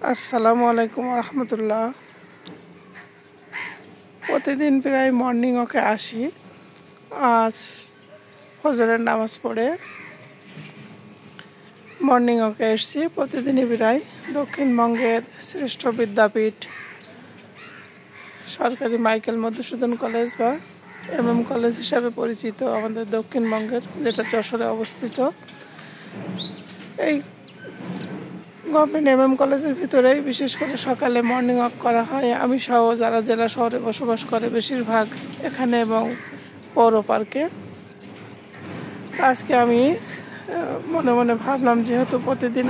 আসসালামু আলাইকুম রহমতুল্লাহ। প্রতিদিন প্রায় মর্নিং ওয়াকে আসি। আজ ফজরের নামাজ পড়ে মর্নিং ওয়াকে এসেছি। প্রতিদিনই প্রায় দক্ষিণবঙ্গের শ্রেষ্ঠ বিদ্যাপীঠ সরকারি মাইকেল মধুসূদন কলেজ বা কলেজ হিসাবে পরিচিত আমাদের দক্ষিণবঙ্গের, যেটা যশোরে অবস্থিত। এই গভর্নমেন্ট কলেজের ভিতরেই বিশেষ করে সকালে মর্নিং ওয়াক করা হয়। আমি সহ যারা জেলা শহরে বসবাস করে বেশিরভাগ এখানে এবং পৌর পার্কে। আজকে আমি মনে মনে ভাবলাম, যেহেতু প্রতিদিন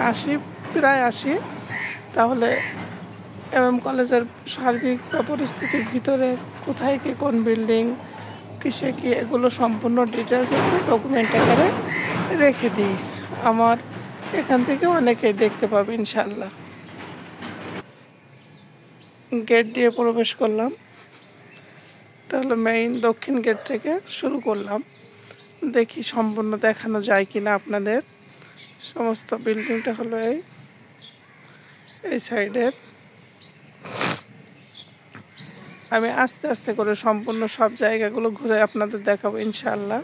প্রায় আসি, তাহলে কলেজের সার্বিক পরিস্থিতির ভিতরে কোথায় কি, কোন বিল্ডিং, কিসে কি, এগুলো সম্পূর্ণ ডিটেলস একটু ডকুমেন্ট আকারে রেখে দিই। আমার এখান থেকে অনেকেই দেখতে পাবে ইনশাল্লাহ। গেট দিয়ে প্রবেশ করলাম। এটা হলো মেইন দক্ষিণ গেট থেকে শুরু করলাম। দেখি সম্পূর্ণ দেখানো যায় কিনা আপনাদের। সমস্ত বিল্ডিংটা হলো এই সাইডের। আমি আস্তে আস্তে করে সম্পূর্ণ সব জায়গাগুলো ঘুরে আপনাদের দেখাবো ইনশাআল্লাহ।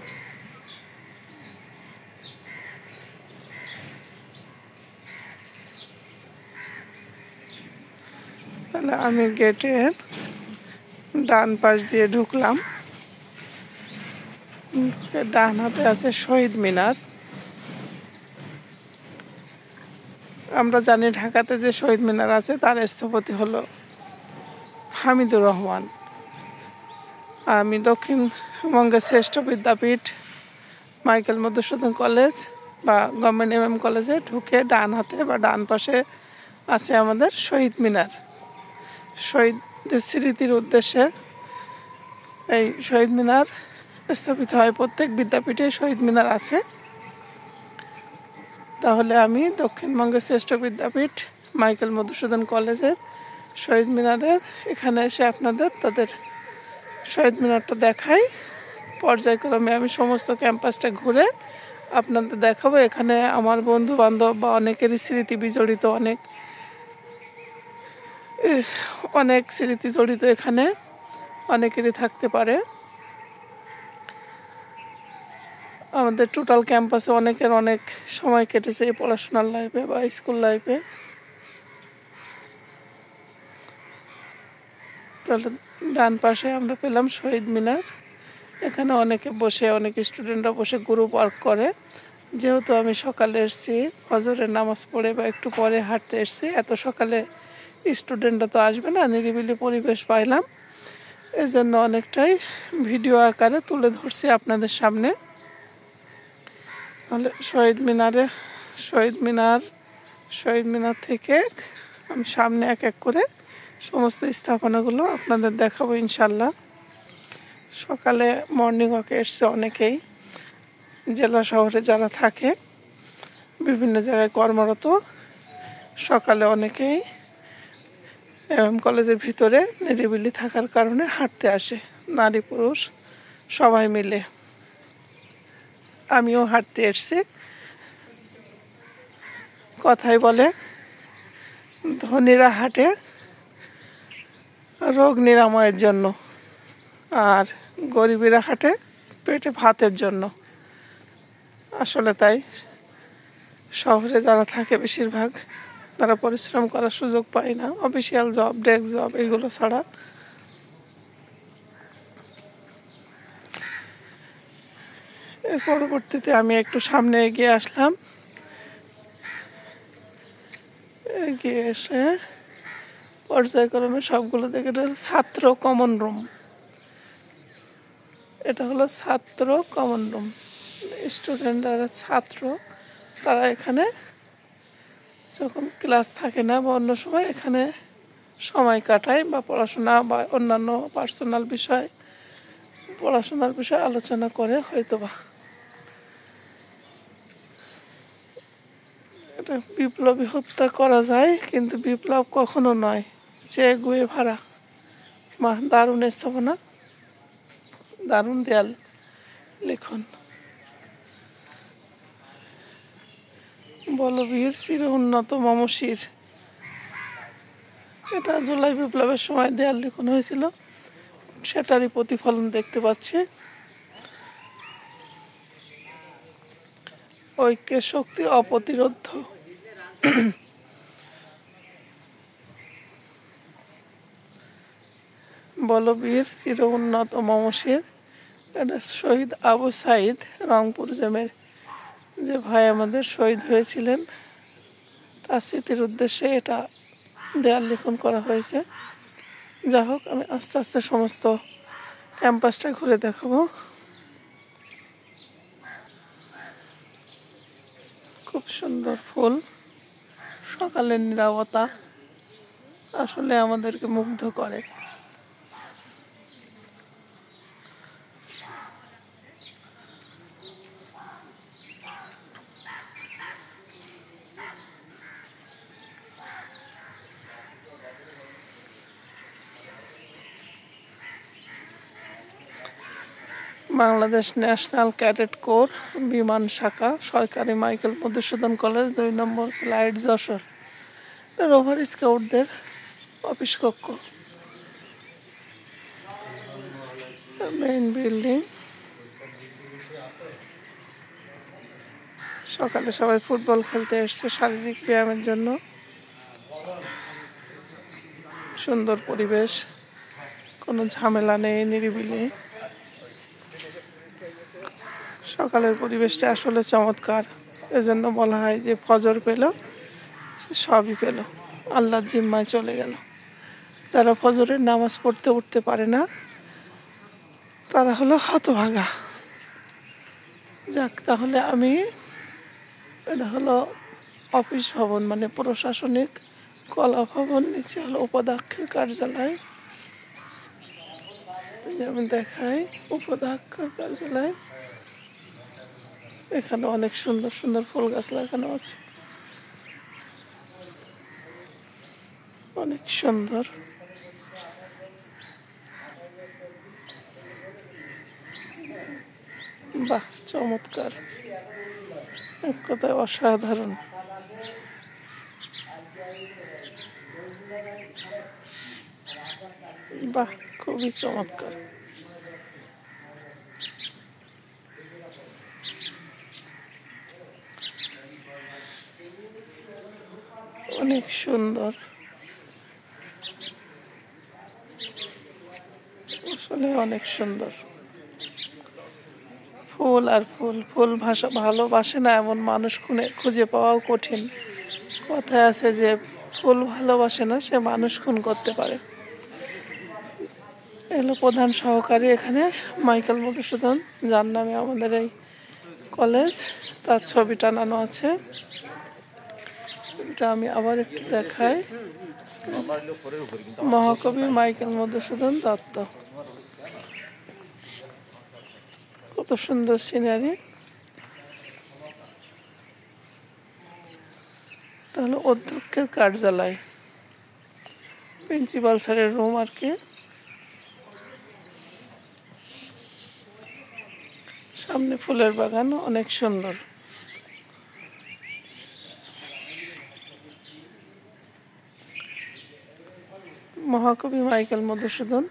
তাহলে আমি গেটের ডান পাশ দিয়ে ঢুকলাম। ডান হাতে আছে শহীদ মিনার। আমরা জানি ঢাকাতে যে শহীদ মিনার আছে তার স্থপতি হলো হামিদুর রহমান। আমি দক্ষিণবঙ্গের শ্রেষ্ঠ বিদ্যাপীঠ মাইকেল মধুসূদন কলেজ বা গভর্নমেন্ট কলেজে ঢুকে ডান হাতে বা ডান পাশে আছে আমাদের শহীদ মিনার। শহীদদের স্মৃতির উদ্দেশ্যে এই শহীদ মিনার স্থাপিত হয়। প্রত্যেক বিদ্যাপীঠে শহীদ মিনার আছে। তাহলে আমি দক্ষিণবঙ্গের শ্রেষ্ঠ বিদ্যাপীঠ মাইকেল মধুসূদন কলেজের শহীদ মিনারের এখানে এসে আপনাদের তাদের শহীদ মিনারটা দেখাই। পর্যায়ক্রমে আমি সমস্ত ক্যাম্পাসটা ঘুরে আপনাদের দেখাবো। এখানে আমার বন্ধু বান্ধব বা অনেকেরই স্মৃতি বিজড়িত, অনেক স্মৃতি জড়িত এখানে অনেকেরই থাকতে পারে। আমাদের টোটাল ক্যাম্পাসে অনেকের অনেক সময় কেটেছে এই পড়াশোনার লাইফে বা স্কুল লাইফে। তাহলে ডান পাশে আমরা পেলাম শহীদ মিনার। এখানে অনেক স্টুডেন্টরা বসে গ্রুপ ওয়ার্ক করে। যেহেতু আমি সকালে এসেছি, ফজরের নামাজ পড়ে বা একটু পরে হাঁটতে এসেছি, এত সকালে স্টুডেন্টরা তো আসবে না, নিরিবিলি পরিবেশ পাইলাম। এই জন্য অনেকটাই ভিডিও আকারে তুলে ধরছি আপনাদের সামনে। তাহলে শহীদ মিনার থেকে আমি সামনে এক এক করে সমস্ত স্থাপনাগুলো আপনাদের দেখাবো ইনশাল্লাহ। সকালে মর্নিং ওয়াকে এসছে অনেকেই, জেলা শহরে যারা থাকে, বিভিন্ন জায়গায় কর্মরত। সকালে অনেকেই কলেজের ভিতরে নিরিবিলি থাকার কারণে হাঁটতে আসে, নারী পুরুষ সবাই মিলে। আমিও হাঁটতে এসছি। কথাই বলে ধনীরা হাঁটে রোগ নিরাময়ের জন্য, আর গরিবেরা হাঁটে পেটে ভাতের জন্য। আসলে তাই। শহরে যারা থাকে বেশিরভাগ তারা পরিশ্রম করার সুযোগ পায় না, অফিসিয়াল জব, ডেস্ক জব এগুলো ছাড়া। এর পরবর্তীতে আমি একটু সামনে এগিয়ে আসলাম। এগিয়ে এসে পর্যায়ক্রমে সবগুলো দেখে, এটা ছাত্র কমন রুম। এটা হলো ছাত্র কমন রুম। স্টুডেন্টরা ছাত্র, তারা এখানে যখন ক্লাস থাকে না বা অন্য সময় এখানে সময় কাটায় বা পড়াশোনা বা অন্যান্য পড়াশোনার বিষয় আলোচনা করে হয়তোবা। এটা বিপ্লবী হত্যা করা যায়, কিন্তু বিপ্লব কখনো নয়। চে গুয়েভারা, দারুণ স্থাপনা, দারুণ দেয়াল লিখন। বলবীর চির উন্নত মমশির এটা জুলাই বিপ্লবের সময় দেয়াল লিখন হয়েছিল, সেটারই প্রতিফলন দেখতে পাচ্ছি। ঐক্যের শক্তি অপ্রতিরোধ্য। বলবীর চির উন্নত মমশির। এটা শহীদ আবু সাইদ, রংপুর জেমের যে ভাই আমাদের শহীদ হয়েছিলেন, তার স্মৃতির উদ্দেশ্যে এটা দেয়াল লিখন করা হয়েছে। যা হোক, আমি আস্তে আস্তে সমস্ত ক্যাম্পাসটা ঘুরে দেখাবো। খুব সুন্দর ফুল, সকালের নীরবতা আসলে আমাদেরকে মুগ্ধ করে। বাংলাদেশ ন্যাশনাল ক্যাডেট কোর বিমান শাখা, সরকারি মাইকেল মধুসূদন কলেজ, 2 নম্বর ফ্লাইট, যশোর। রোভার স্কাউটদের অফিস কক্ষ, মেইন বিল্ডিং। সকালে সবাই ফুটবল খেলতে এসছে শারীরিক ব্যায়ামের জন্য। সুন্দর পরিবেশ, কোনো ঝামেলা নেই, নিরিবিলি। সকালের পরিবেশটা আসলে চমৎকার। এজন্য বলা হয় যে ফজর পেল সে সবই পেল, আল্লাহর জিম্মায় চলে গেল। যারা ফজরের নামাজ পড়তে উঠতে পারে না তারা হলো হতভাগা। যাক, তাহলে আমি, এটা হলো অফিস ভবন, মানে প্রশাসনিক কলা ভবন। নিচে হলো উপাধ্যক্ষের কার্যালয়। আমি দেখাই উপাধ্যক্ষের কার্যালয়। এখানে অনেক সুন্দর সুন্দর ফুল গাছ লাগানো আছে, অনেক সুন্দর। বাহ, চমৎকার, এক কথায় অসাধারণ। বাহ, খুবই চমৎকার। অনেক সুন্দর, আসলে অনেক সুন্দর। ফুল আর ফুল, ফুল ভালোবাসে না এমন মানুষ খুঁজে পাওয়াও কঠিন। কথায় আছে যে ফুল ভালোবাসে না সে মানুষ খুন করতে পারে। এলো প্রধান সহকারী এখানে মাইকেল মধুসূদন, যার নামে আমাদের এই কলেজ, তার ছবি টানানো আছে। ছবিটা আমি আবার একটু দেখাই। মহাকবি মাইকেল মধুসূদন দত্ত। কত সুন্দর সিনারি। এটা হলো অধ্যক্ষের কার্যালয়, প্রিন্সিপাল স্যারের রুম আর কি। সামনে ফুলের বাগান, অনেক সুন্দর। মহাকবি মাইকেল মধুসূদন,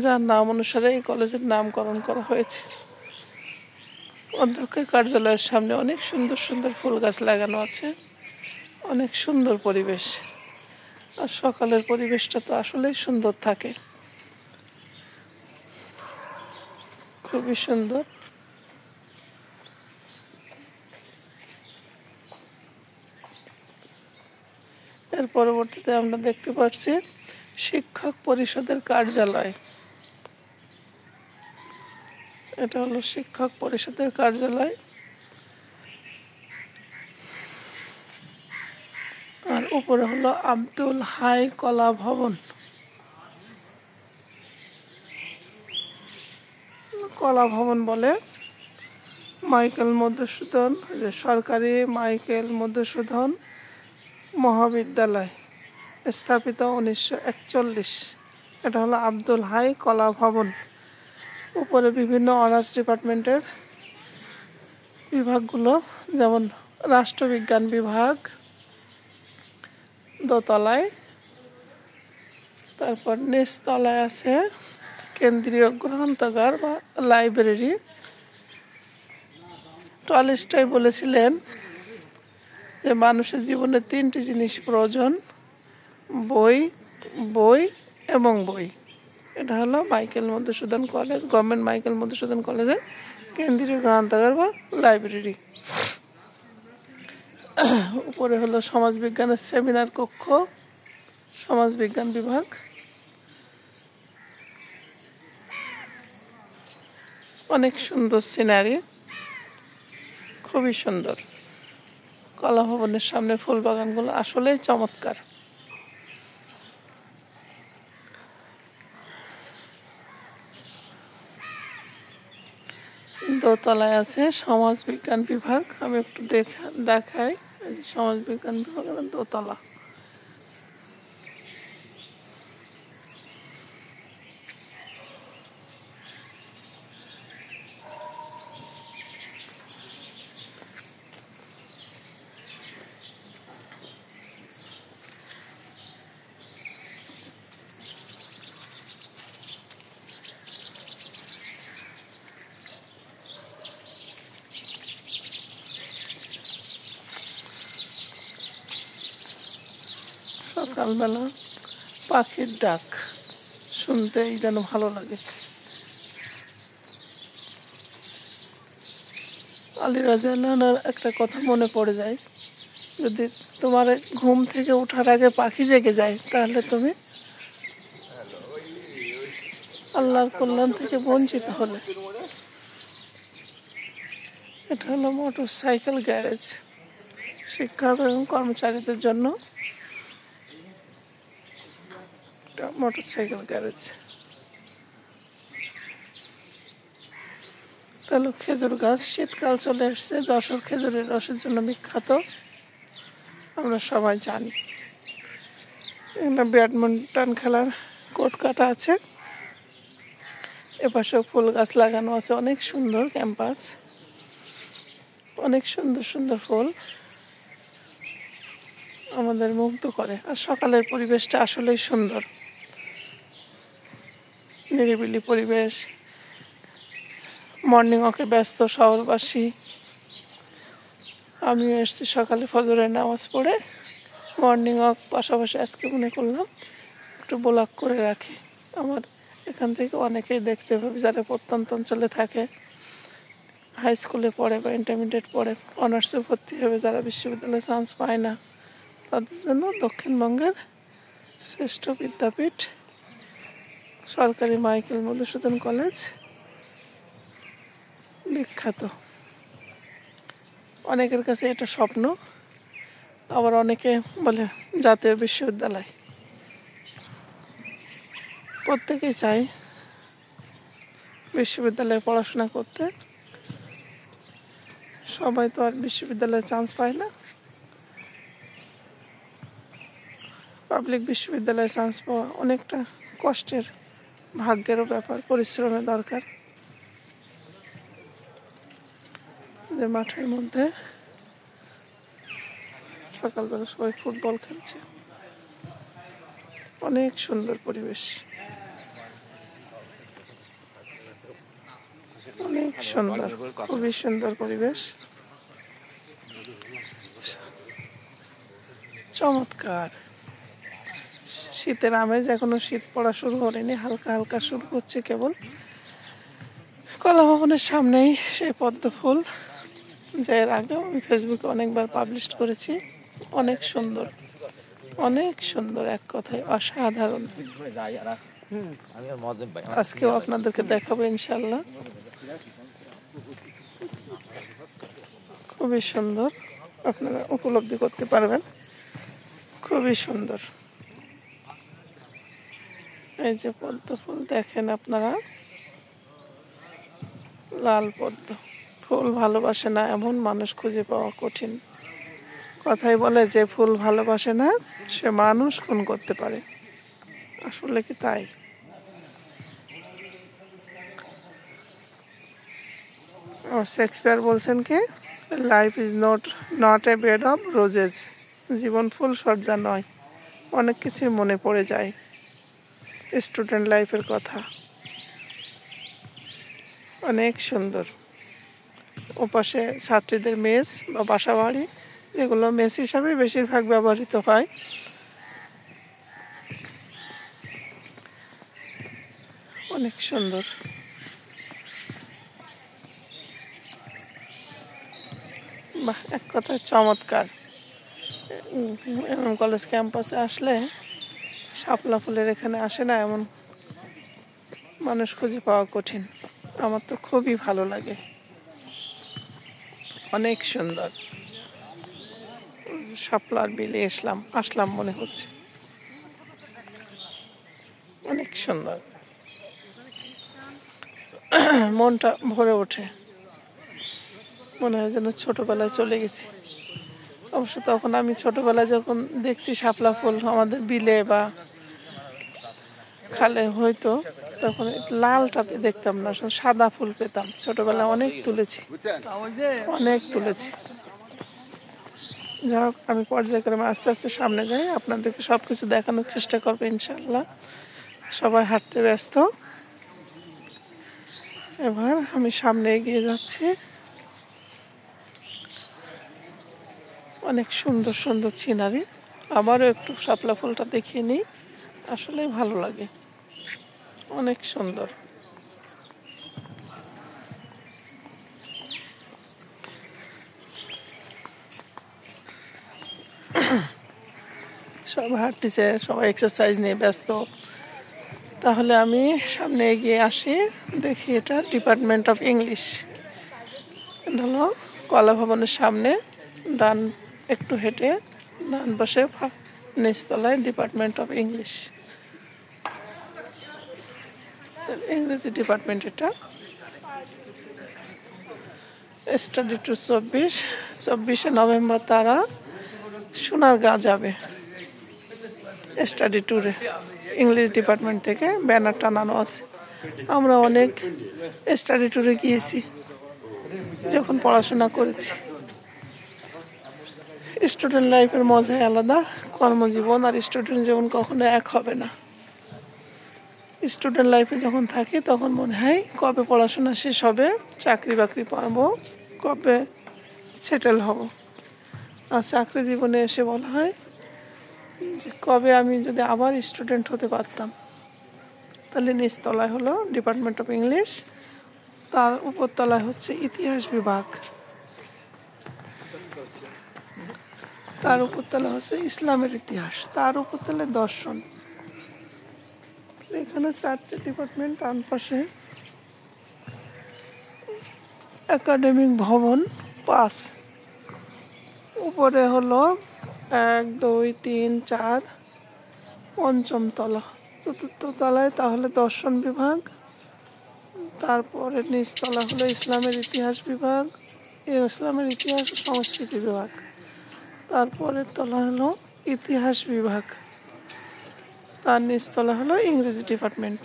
যার নাম অনুসারে এই কলেজের নামকরণ করা হয়েছে। অধ্যক্ষের কার্যালয়ের সামনে অনেক সুন্দর সুন্দর ফুল গাছ লাগানো আছে, অনেক সুন্দর পরিবেশ। আর সকালের পরিবেশটা তো আসলেই সুন্দর থাকে, খুবই সুন্দর। এর পরবর্তীতে আমরা দেখতে পাচ্ছি শিক্ষক পরিষদের কার্যালয়। এটা হলো শিক্ষক পরিষদের কার্যালয়। আর উপরে হলো আব্দুল হাই কলা ভবন। কলা ভবন বলে মাইকেল মধুসূদন, সরকারি মাইকেল মধুসূদন মহাবিদ্যালয়, স্থাপিত 1941। এটা হলো আব্দুল হাই কলা ভবন। উপরে বিভিন্ন অনার্স ডিপার্টমেন্টের বিভাগগুলো, যেমন রাষ্ট্রবিজ্ঞান বিভাগ দোতলায়, তারপর নিচতলায় আছে কেন্দ্রীয় গ্রন্থাগার বা লাইব্রেরি। টলস্টয় বলেছিলেন যে মানুষের জীবনে 3টি জিনিস প্রয়োজন, বই, বই এবং বই। এটা হলো Michael Madhusudan college, government Michael Madhusudan কলেজের কেন্দ্রীয় গ্রন্থাগার বা লাইব্রেরি। উপরে হলো সমাজবিজ্ঞানের সেমিনার কক্ষ, সমাজবিজ্ঞান বিভাগ। অনেক সুন্দর সিনারি, খুবই সুন্দর। কলা ভবনের সামনে ফুল বাগানগুলো আসলেই চমৎকার। দোতলায় আছে সমাজবিজ্ঞান বিভাগ। আমি একটু দেখাই। সমাজবিজ্ঞান বিভাগের দোতলা। সকালবেলা পাখির ডাক শুনতেই যেন ভালো লাগে। আলী রাদিয়াল্লাহু একটা কথা মনে পড়ে যায়, যদি তোমার ঘুম থেকে ওঠার আগে পাখি জেগে যায় তাহলে তুমি আল্লাহর কল্যাণ থেকে বঞ্চিত হলে। এটা হলো মোটর সাইকেল গ্যারেজ, শিক্ষক এবং কর্মচারীদের জন্য মোটর সাইকেল গ্যারেজ। হলো খেজুর গাছ। শীতকাল চলে এসছে, যশোর খেজুরের রসের জন্য বিখ্যাত, আমরা সবাই জানি। এখানে ব্যাডমিন্টন খেলার কোর্ট কাটা আছে। এপাশেও ফুল গাছ লাগানো আছে, অনেক সুন্দর ক্যাম্পাস, অনেক সুন্দর সুন্দর ফুল আমাদের মুগ্ধ করে। আর সকালের পরিবেশটা আসলেই সুন্দর, নিরিবিলি পরিবেশ। মর্নিং ওয়াকে ব্যস্ত শহরবাসী। আমিও এসেছি সকালে ফজরের নামাজ পড়ে মর্নিং ওয়াক, পাশাপাশি আজকে মনে করলাম একটু ব্লগ করে রাখি। আমার এখান থেকে অনেকেই দেখতে পাবে যারা প্রত্যন্ত অঞ্চলে থাকে, হাই স্কুলে পড়ে বা ইন্টারমিডিয়েট পড়ে, অনার্সে ভর্তি হবে, যারা বিশ্ববিদ্যালয়ে চান্স পায় না, তাদের জন্য দক্ষিণবঙ্গের শ্রেষ্ঠ বিদ্যাপীঠ সরকারি মাইকেল মধুসূদন কলেজ বিখ্যাত। অনেকের কাছে এটা স্বপ্ন, আবার অনেকে বলে জাতীয় বিশ্ববিদ্যালয়। প্রত্যেকেই চায় বিশ্ববিদ্যালয়ে পড়াশোনা করতে, সবাই তো আর বিশ্ববিদ্যালয়ে চান্স পায় না। পাবলিক বিশ্ববিদ্যালয়ে চান্স পাওয়া অনেকটা কষ্টের, ভাগ্যেরও ব্যাপার, পরিশ্রমের দরকার। যে মাঠের মধ্যে সকালবেলা সবাই ফুটবল খেলছে, অনেক সুন্দর পরিবেশ, অনেক সুন্দর, খুবই সুন্দর পরিবেশ, চমৎকার। শীতের আমেজ, এখনো শীত পড়া শুরু হয়নি, হালকা হালকা শুরু হচ্ছে কেবল। কলা ভবনের সামনেই সেই পদ্ম ফুল, যে এর আগেও আমি ফেসবুকে অনেকবার পাবলিশ করেছি। অনেক সুন্দর, অনেক সুন্দর, এক কথায় অসাধারণ। আজকেও আপনাদেরকে দেখাবো ইনশাল্লাহ। খুবই সুন্দর, আপনারা উপলব্ধি করতে পারবেন, খুবই সুন্দর। এই যে পদ্ম ফুল দেখেন আপনারা, লাল পদ্ম ফুল ভালোবাসে না এমন মানুষ খুঁজে পাওয়া কঠিন। কথাই বলে যে ফুল ভালোবাসে না সে মানুষ খুন করতে পারে, আসলে কি তাই? শেক্সপিয়ার বলছেন কি, life is not a bed of roses. জীবন ফুল সজ্জা নয়, অনেক কিছুই মনে পড়ে যায়। স্টুডেন্ট লাইফের কথা, অনেক সুন্দর। ওপাশে ছাত্রীদের মেস বা বাসা বাড়ি, যেগুলো মেস হিসাবে বেশিরভাগ ব্যবহৃত হয়। অনেক সুন্দর। বাহ, এক কথায় চমৎকার। কলেজ ক্যাম্পাসে আসলে শাপলা ফুলের এখানে আসে না এমন মানুষ খুঁজে পাওয়া কঠিন। আমার তো খুবই ভালো লাগে, অনেক সুন্দর। শাপলার বিলে আসলাম মনে হচ্ছে, অনেক সুন্দর। মনটা ভরে ওঠে, মনে হয় যেন ছোটবেলায় চলে গেছি। অবশ্য তখন আমি ছোটবেলায় যখন দেখছি শাপলা ফুল আমাদের বিলে বা খালে হয়তো, তখন লালটা দেখতাম না, সাদা ফুল পেতাম। ছোটবেলায় অনেক তুলেছি। যাই হোক, আমি পর্যায়ক্রমে আস্তে আস্তে সামনে যাই, আপনাদেরকে সবকিছু দেখানোর চেষ্টা করবো ইনশাল্লাহ। সবাই হাঁটতে ব্যস্ত। এবার আমি সামনে এগিয়ে যাচ্ছি। অনেক সুন্দর সুন্দর সিনারি। আবারও একটু শাপলা ফুলটা দেখিয়ে নিই, আসলেই ভালো লাগে, অনেক সুন্দর। সবাই হাঁটতেছে, সবাই এক্সারসাইজ নিয়ে ব্যস্ত। তাহলে আমি সামনে এগিয়ে আসি, দেখি এটা ডিপার্টমেন্ট অফ ইংলিশ। এটা হলো কলা ভবনের সামনে, ডান একটু হেঁটে ডান পাশে নিচতলায় ডিপার্টমেন্ট অফ ইংলিশ, ইংরেজি ডিপার্টমেন্ট। এটা স্টাডি টু 24শে নভেম্বর তারা সোনারগাঁ যাবে স্টাডি ট্যুরে। ইংলিশ ডিপার্টমেন্ট থেকে ব্যানার টানানো আছে। আমরা অনেক স্টাডি ট্যুরে গিয়েছি যখন পড়াশোনা করেছি। স্টুডেন্ট লাইফের মজাই আলাদা। কর্মজীবন আর স্টুডেন্ট জীবন কখনো এক হবে না। স্টুডেন্ট লাইফে যখন থাকি তখন মনে হয় কবে পড়াশোনা শেষ হবে, চাকরি বাকরি পাবো, কবে সেটেল হব। আর চাকরি জীবনে এসে বলা হয় যে কবে আমি যদি আবার স্টুডেন্ট হতে পারতাম। তাহলে নিচতলায় হলো ডিপার্টমেন্ট অফ ইংলিশ, তার উপরতলায় হচ্ছে ইতিহাস বিভাগ, তার উপরতলা হচ্ছে ইসলামের ইতিহাস, তার উপরতলায় দর্শন। এখানে 4টে ডিপার্টমেন্ট। ডান পাশে একাডেমিক ভবন 5, উপরে হলো 1, 2, 3, 4, পঞ্চম তলা। চতুর্থ তলায় তাহলে দর্শন বিভাগ, তারপরে নিচতলা হলো ইসলামের ইতিহাস বিভাগ, ইসলামের ইতিহাস ও সংস্কৃতি বিভাগ, তারপরের তলা হলো ইতিহাস বিভাগ, তার নিচতলা হলো ইংরেজি ডিপার্টমেন্ট।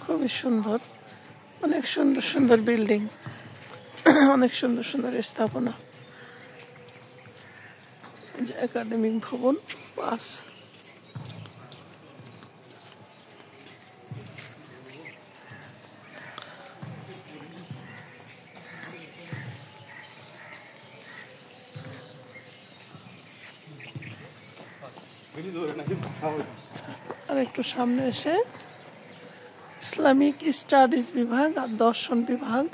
খুবই সুন্দর, অনেক সুন্দর সুন্দর বিল্ডিং, অনেক সুন্দর সুন্দর স্থাপনা। একাডেমিক ভবন 5। আর একটু সামনে এসে ইসলামিক স্টাডিজ বিভাগ আর দর্শন বিভাগ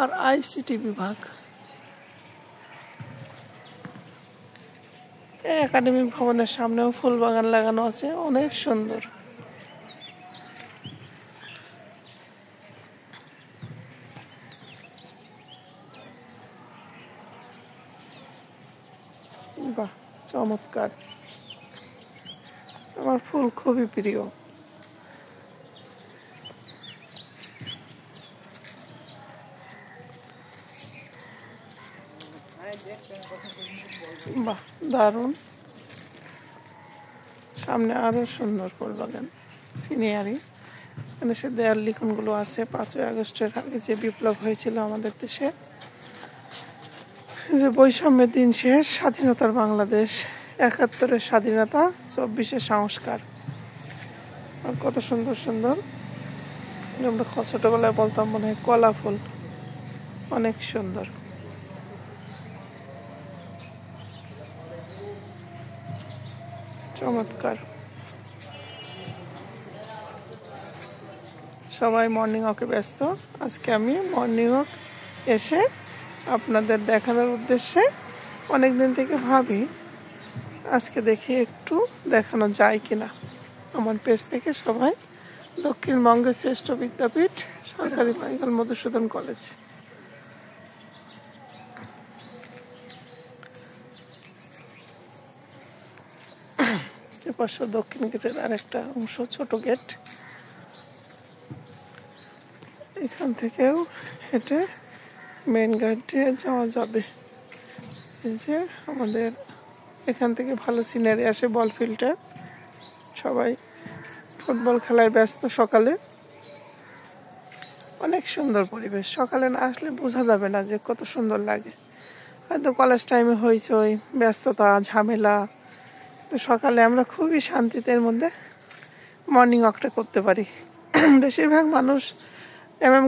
আর আইসিটি বিভাগ। একাডেমিক ভবনের সামনেও ফুল বাগান লাগানো আছে, অনেক সুন্দর। বাহ, চমৎকার। আমার ফুল খুবই প্রিয়। বাহ, দারুণ। সামনে আরো সুন্দর ফুল বাগান, সিনিয়ারি। এখানে সে দেয়াল লিখনগুলো আছে 5ই আগস্টের আগে যে বিপ্লব হয়েছিল আমাদের দেশে, যে বৈষম্যের দিন শেষ, স্বাধীনতার বাংলাদেশ, ৭১-এর স্বাধীনতা, ২৪-এর সংস্কার। আর কত সুন্দর সুন্দর, আমরা ছোটবেলায় বলতাম মনে হয় কলা ফুল, অনেক সুন্দর। চমৎকার। সবাই মর্নিং ওয়াকে ব্যস্ত। আজকে আমি মর্নিং ওয়াক এসে আপনাদের দেখানোর উদ্দেশ্যে অনেকদিন থেকে ভাবি আজকে দেখি একটু দেখানো যায় কিনা। আমার পেজ থেকে সবাই দক্ষিণবঙ্গের শ্রেষ্ঠ বিদ্যাপীঠ সরকারি বালিকা মধুসূদন কলেজ। এপাশে দক্ষিণ গেটের আরেকটা অংশ, ছোট গেট। এখান থেকেও হেঁটে মেন গেটে যাওয়া যাবে। এই যে আমাদের এখান থেকে ভালো সিনারি আসে, বল ফিল্ডে সবাই ফুটবল খেলায় ব্যস্ত। সকালে অনেক সুন্দর পরিবেশ, সকালে না আসলে বোঝা যাবে না যে কত সুন্দর লাগে। হয়তো কলেজ টাইমে হইচই, ব্যস্ততা, ঝামেলা, তো সকালে আমরা খুবই শান্তিতে এর মধ্যে মর্নিং ওয়াকটা করতে পারি। বেশিরভাগ মানুষ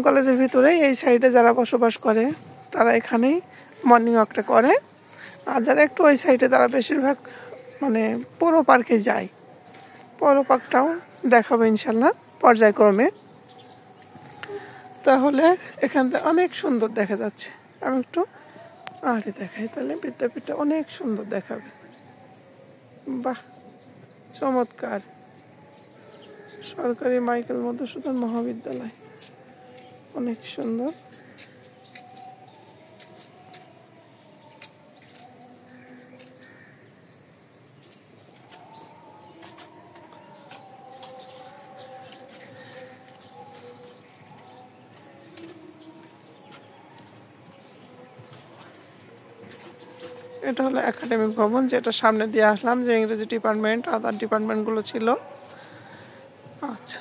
কলেজের ভিতরে এই সাইডে যারা বসবাস করে তারা এখানেই মর্নিং ওয়াকটা করে। আর যারা একটু ওই সাইডে তারা বেশিরভাগ পৌর পার্কে যায়। পৌর পার্কটাও দেখাবো ইনশাল্লাহ পর্যায়ক্রমে। তাহলে এখান থেকে অনেক সুন্দর দেখা যাচ্ছে। আমি একটু আরে দেখাই, তাহলে বিদ্যাপীঠটা অনেক সুন্দর দেখাবে। বাহ, চমৎকার। সরকারি মাইকেল মধুসূদন মহাবিদ্যালয়, অনেক সুন্দর। এটা হলো একাডেমিক ভবন, যেটা সামনে দিয়ে আসলাম, যে ইংরেজি ডিপার্টমেন্ট, আদার ডিপার্টমেন্টগুলো ছিল। আচ্ছা,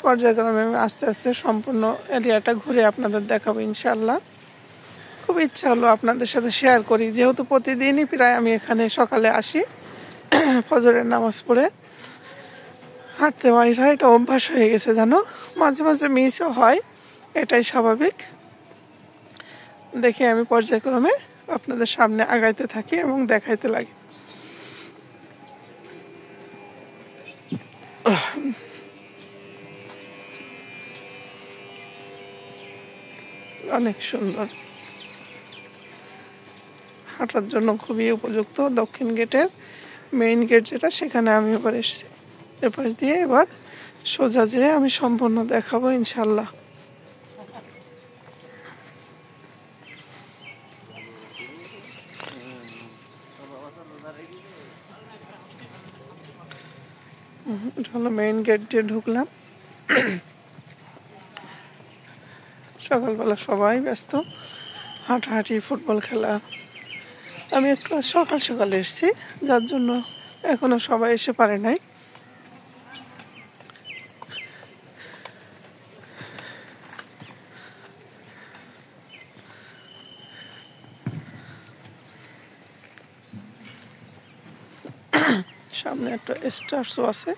পর্যায়ক্রমে আমি আস্তে আস্তে সম্পূর্ণ এরিয়াটা ঘুরে আপনাদের দেখাবো ইনশাল্লাহ। খুব ইচ্ছা হলো আপনাদের সাথে শেয়ার করি, যেহেতু প্রতিদিনই প্রায় আমি এখানে সকালে আসি ফজরের নামাজ পড়ে হাঁটতে বাইর হয়। এটা অভ্যাস হয়ে গেছে জানো, মাঝে মাঝে মিসও হয়, এটাই স্বাভাবিক। দেখে আমি পর্যায়ক্রমে আপনাদের সামনে আগাইতে থাকি এবং দেখাইতে লাগি। অনেক সুন্দর, হাঁটার জন্য খুবই উপযুক্ত। দক্ষিণ গেটের মেইন গেট যেটা, সেখানে আমি এবার এসেছি। এপাশ দিয়ে এবার সোজা যেয়ে আমি সম্পূর্ণ দেখাবো ইনশাল্লাহ। এটা হলো মেইন গেট দিয়ে ঢুকলাম। সকালবেলা সবাই ব্যস্ত, হাঁটাহাঁটি, ফুটবল খেলা। আমি একটু সকাল সকাল এসেছি, যার জন্য এখনো সবাই এসে পারে নাই। সামনে একটা স্টার শো আছে।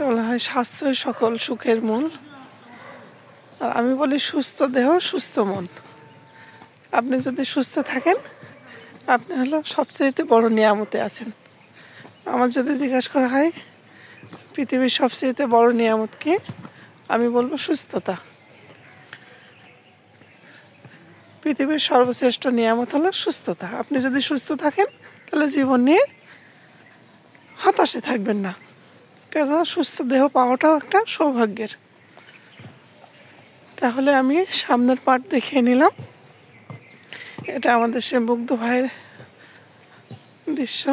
বলা হয় স্বাস্থ্যই সকল সুখের মূল, আর আমি বলি সুস্থ দেহ সুস্থ মন। আপনি যদি সুস্থ থাকেন, আপনি হলো সবচেয়ে বড় নিয়ামতে আছেন। আমার যদি জিজ্ঞাসা করা হয় পৃথিবীর সবচেয়ে বড় নিয়ামত কি, আমি বলবো সুস্থতা। পৃথিবীর সর্বশ্রেষ্ঠ নিয়ামত হলো সুস্থতা। আপনি যদি সুস্থ থাকেন তাহলে জীবন নিয়ে হতাশে থাকবেন না, কেননা সুস্থ দেহ পাওয়াটাও একটা সৌভাগ্যের। তাহলে আমি সামনের পার্ট দেখিয়ে নিলাম। এটা আমাদের সে মুগ্ধ ভাইয়ের দৃশ্য,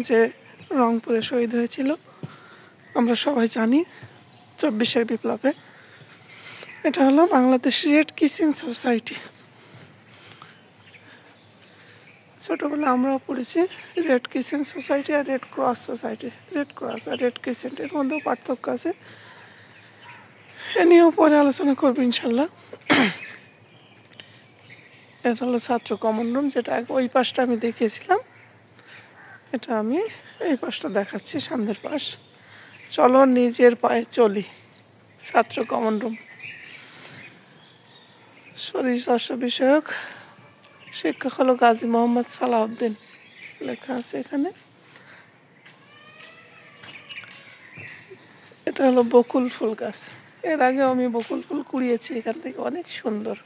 যে রংপুরে শহীদ হয়েছিল, আমরা সবাই জানি ২৪-এর বিপ্লবে। এটা হলো বাংলাদেশ রেড ক্রিসেন্ট সোসাইটি। ছোটোবেলা আমরাও পড়েছি রেড ক্রিসেন্ট সোসাইটি আর red cross society. Red cross আর রেড ক্রিসেন্ট এর মধ্যেও পার্থক্য আছে, এ নিয়েও পরে আলোচনা করবো ইনশাল্লাহ। এটা হলো ছাত্র কমন রুম, যেটা ওই পাশটা আমি দেখিয়েছিলাম, এটা আমি এই পাশটা দেখাচ্ছি, সামনের পাশ। চলো নিজের পায়ে চলি। ছাত্র কমন রুম, শরীর চর্চা বিষয়ক শিক্ষক হলো গাজী মোহাম্মদ সালাউদ্দিন, লেখা আছে এখানে। এটা হলো বকুল ফুল গাছ, এর আগেও আমি বকুল ফুল কুড়িয়েছি এখান থেকে, অনেক সুন্দর।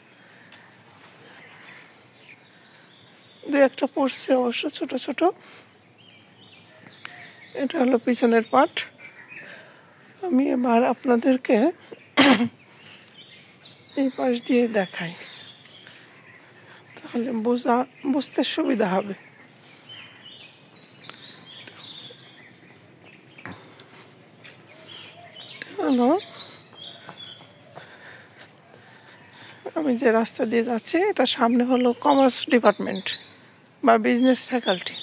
দু একটা পড়ছে অবশ্য ছোট ছোট। এটা হলো পিছনের পাট। আমি এবার আপনাদেরকে এই পাশ দিয়ে দেখাই, তাহলে বুঝতে সুবিধা হবে। হলো আমি যে রাস্তা দিয়ে যাচ্ছি, এটা সামনে হলো কমার্স ডিপার্টমেন্ট বা বিজনেস ফ্যাকাল্টি।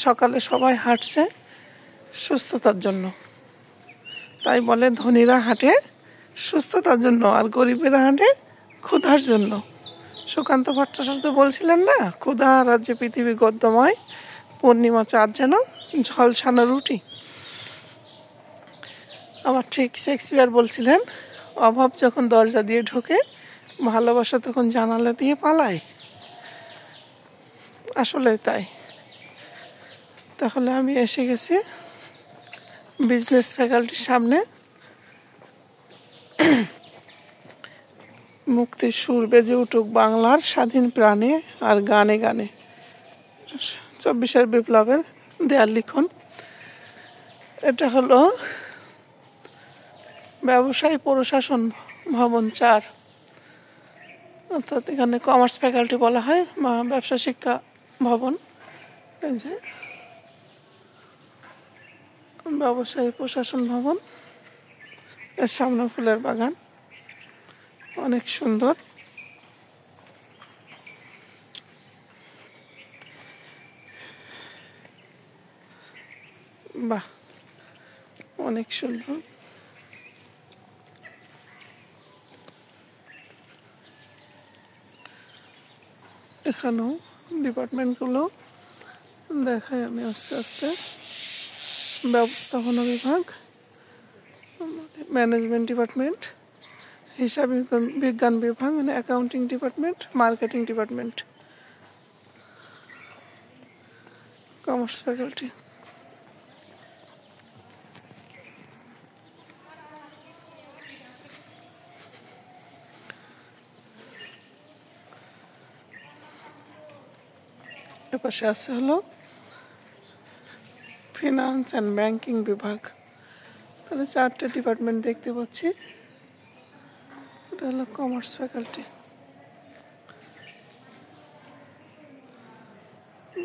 সকালে সবাই হাঁটছে সুস্থতার জন্য, তাই বলে ধনীরা হাঁটে সুস্থতার জন্য আর গরিবেরা হাঁটে ক্ষুধার জন্য। সুকান্ত ভট্টাচার্য বলছিলেন না, ক্ষুধা রাজ্যে পৃথিবী গদ্যময়, পূর্ণিমা চাঁদ যেন ঝলসানো রুটি। আবার ঠিক শেক্সপিয়ার বলছিলেন, অভাব যখন দরজা দিয়ে ঢোকে, ভালোবাসা তখন জানালা দিয়ে পালায়। আসলে তাই। তাহলে আমি এসে গেছি বিজনেস ফ্যাকাল্টির সামনে। মুক্তির সুর বেজে উঠুক বাংলার স্বাধীন প্রাণে আর গানে গানে, 24 বিপ্লবের দেয়াল লিখন। এটা হলো ব্যবসায়ী প্রশাসন ভবন 4, অর্থাৎ এখানে কমার্স ফ্যাকাল্টি বলা হয়, ব্যবসা শিক্ষা ভবন। এই যে ব্যবসায়ী প্রশাসন ভবন, এর সামনে ফুলের বাগান, অনেক সুন্দর। বাহ, অনেক সুন্দর। এখানেও ডিপার্টমেন্টগুলো দেখাই আমি আস্তে আস্তে। ব্যবস্থাপনা বিভাগ, ম্যানেজমেন্ট ডিপার্টমেন্ট, হিসাব বিজ্ঞান বিভাগ, মানে accounting department, marketing department, commerce faculty. এপাশে আছে হলো ফিনান্স অ্যান্ড ব্যাংকিং বিভাগ। তাহলে 4টে ডিপার্টমেন্ট দেখতে পাচ্ছি। এটা হলো কমার্স ফ্যাকাল্টি।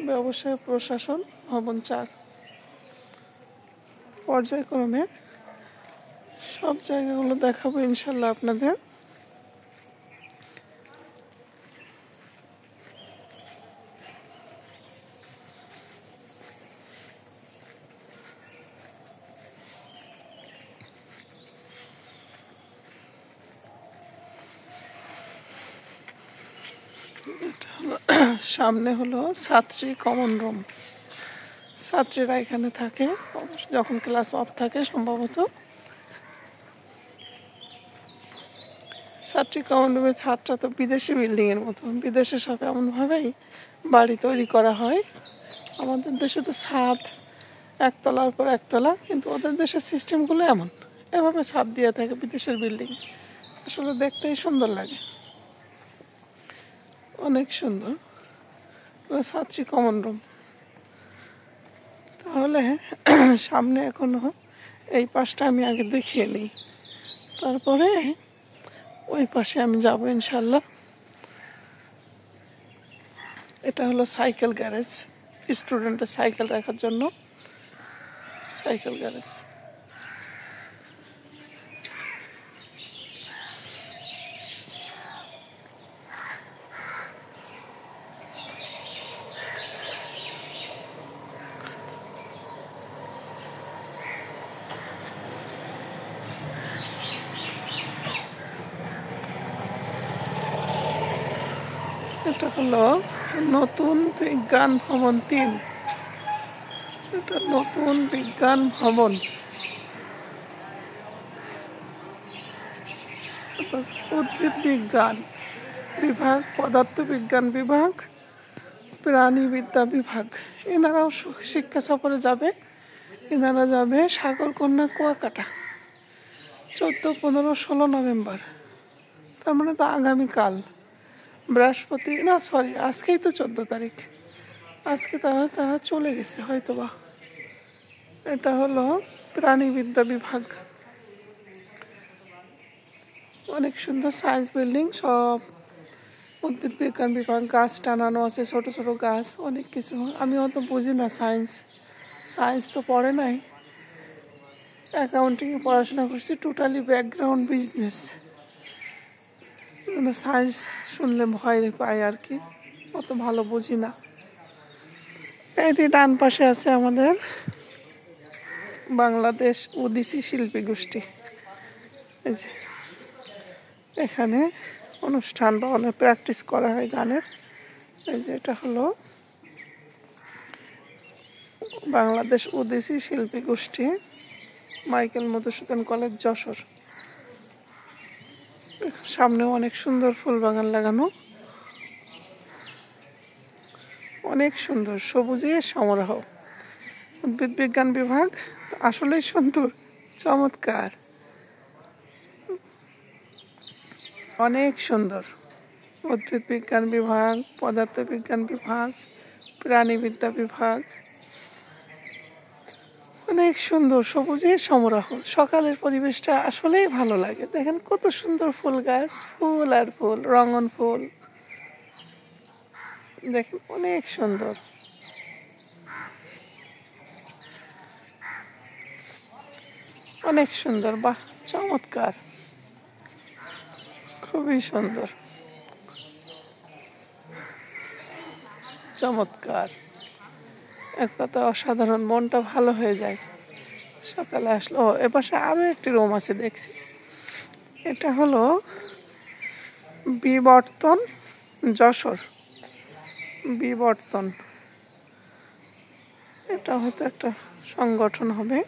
ব্যবসায় প্রশাসন ভবন 4। পর্যায়ক্রমে সব জায়গাগুলো দেখাবো ইনশাল্লাহ আপনাদের। সামনে হলো ছাত্রী কমন রুম। ছাত্রীরা এখানে থাকে যখন ক্লাস অফ থাকে সম্ভবত। ছাত্রী কমন রুমে ছাত্রা তো বিদেশি বিল্ডিংয়ের মতো, বিদেশে সব এমনভাবেই বাড়ি তৈরি করা হয়। আমাদের দেশে তো ছাদ একতলার পর একতলা, কিন্তু ওদের দেশের সিস্টেমগুলো এভাবে ছাদ দিয়ে থাকে বিদেশের বিল্ডিং। আসলে দেখতেই সুন্দর লাগে, অনেক সুন্দর। ছাত্রী কমন রুম। তাহলে সামনে এখনো এই পাশটা আমি আগে দেখিয়ে নিই, তারপরে ওই পাশে আমি যাব ইনশাল্লাহ। এটা হলো সাইকেল গ্যারেজ, স্টুডেন্টের সাইকেল রাখার জন্য সাইকেল গ্যারেজ। এটা হলো নতুন বিজ্ঞান ভবন 3। এটা নতুন বিজ্ঞান ভবন। উদ্ভিদ বিজ্ঞান বিভাগ, পদার্থ বিজ্ঞান বিভাগ, প্রাণীবিদ্যা বিভাগ। এনারাও শিক্ষা সফরে যাবে। এনারা যাবে সাগরকন্যা কুয়াকাটা 14, 15, 16 নভেম্বর। তার মানে তো আগামীকাল বৃহস্পতি, না সরি, আজকেই তো 14 তারিখ। আজকে তারা চলে গেছে হয়তোবা। এটা হলো প্রাণীবিদ্যা বিভাগ। অনেক সুন্দর সায়েন্স বিল্ডিং, সব উদ্ভিদ বিজ্ঞান বিভাগ। গাছ টানানো আছে, ছোট ছোট গাছ, অনেক কিছু। আমি অত বুঝি না সায়েন্স তো পড়ে নাই। অ্যাকাউন্টিংয়ে পড়াশোনা করছি, টোটালি ব্যাকগ্রাউন্ড বিজনেস। সায়েন্স শুনলে ভয় পাই আর কি, অত ভালো বুঝি না। এটি ডান পাশে আছে আমাদের বাংলাদেশ ওডিসি শিল্পী গোষ্ঠী। এই যে এখানে অনুষ্ঠান বা অনেক প্র্যাকটিস করা হয় গানের। এই যে এটা হলো বাংলাদেশ ওডিসি শিল্পী গোষ্ঠী, মাইকেল মধুসূদন কলেজ, যশোর। সামনে অনেক সুন্দর ফুল বাগান লাগানো, অনেক সুন্দর, সবুজের সমারোহ। উদ্ভিদ বিজ্ঞান বিভাগ আসলেই সুন্দর, চমৎকার, অনেক সুন্দর। উদ্ভিদ বিজ্ঞান বিভাগ, পদার্থ বিজ্ঞান বিভাগ, প্রাণীবিদ্যা বিভাগ, অনেক সুন্দর, সবুজের সমারোহ। সকালের পরিবেশটা আসলেই ভালো লাগে। দেখেন কত সুন্দর ফুল গাছ, ফুল আর ফুল, রঙন ফুল, দেখেন অনেক সুন্দর, অনেক সুন্দর। বাহ, চমৎকার, খুবই সুন্দর, চমৎকার, এক কথা অসাধারণ। মনটা ভালো হয়ে যায় সকালে আসলো। এপাশে আরো একটি রুম আছে দেখছি। এটা হলো বিবর্তন যশোর, বিবর্তন। এটা হয়তো একটা সংগঠন হবে।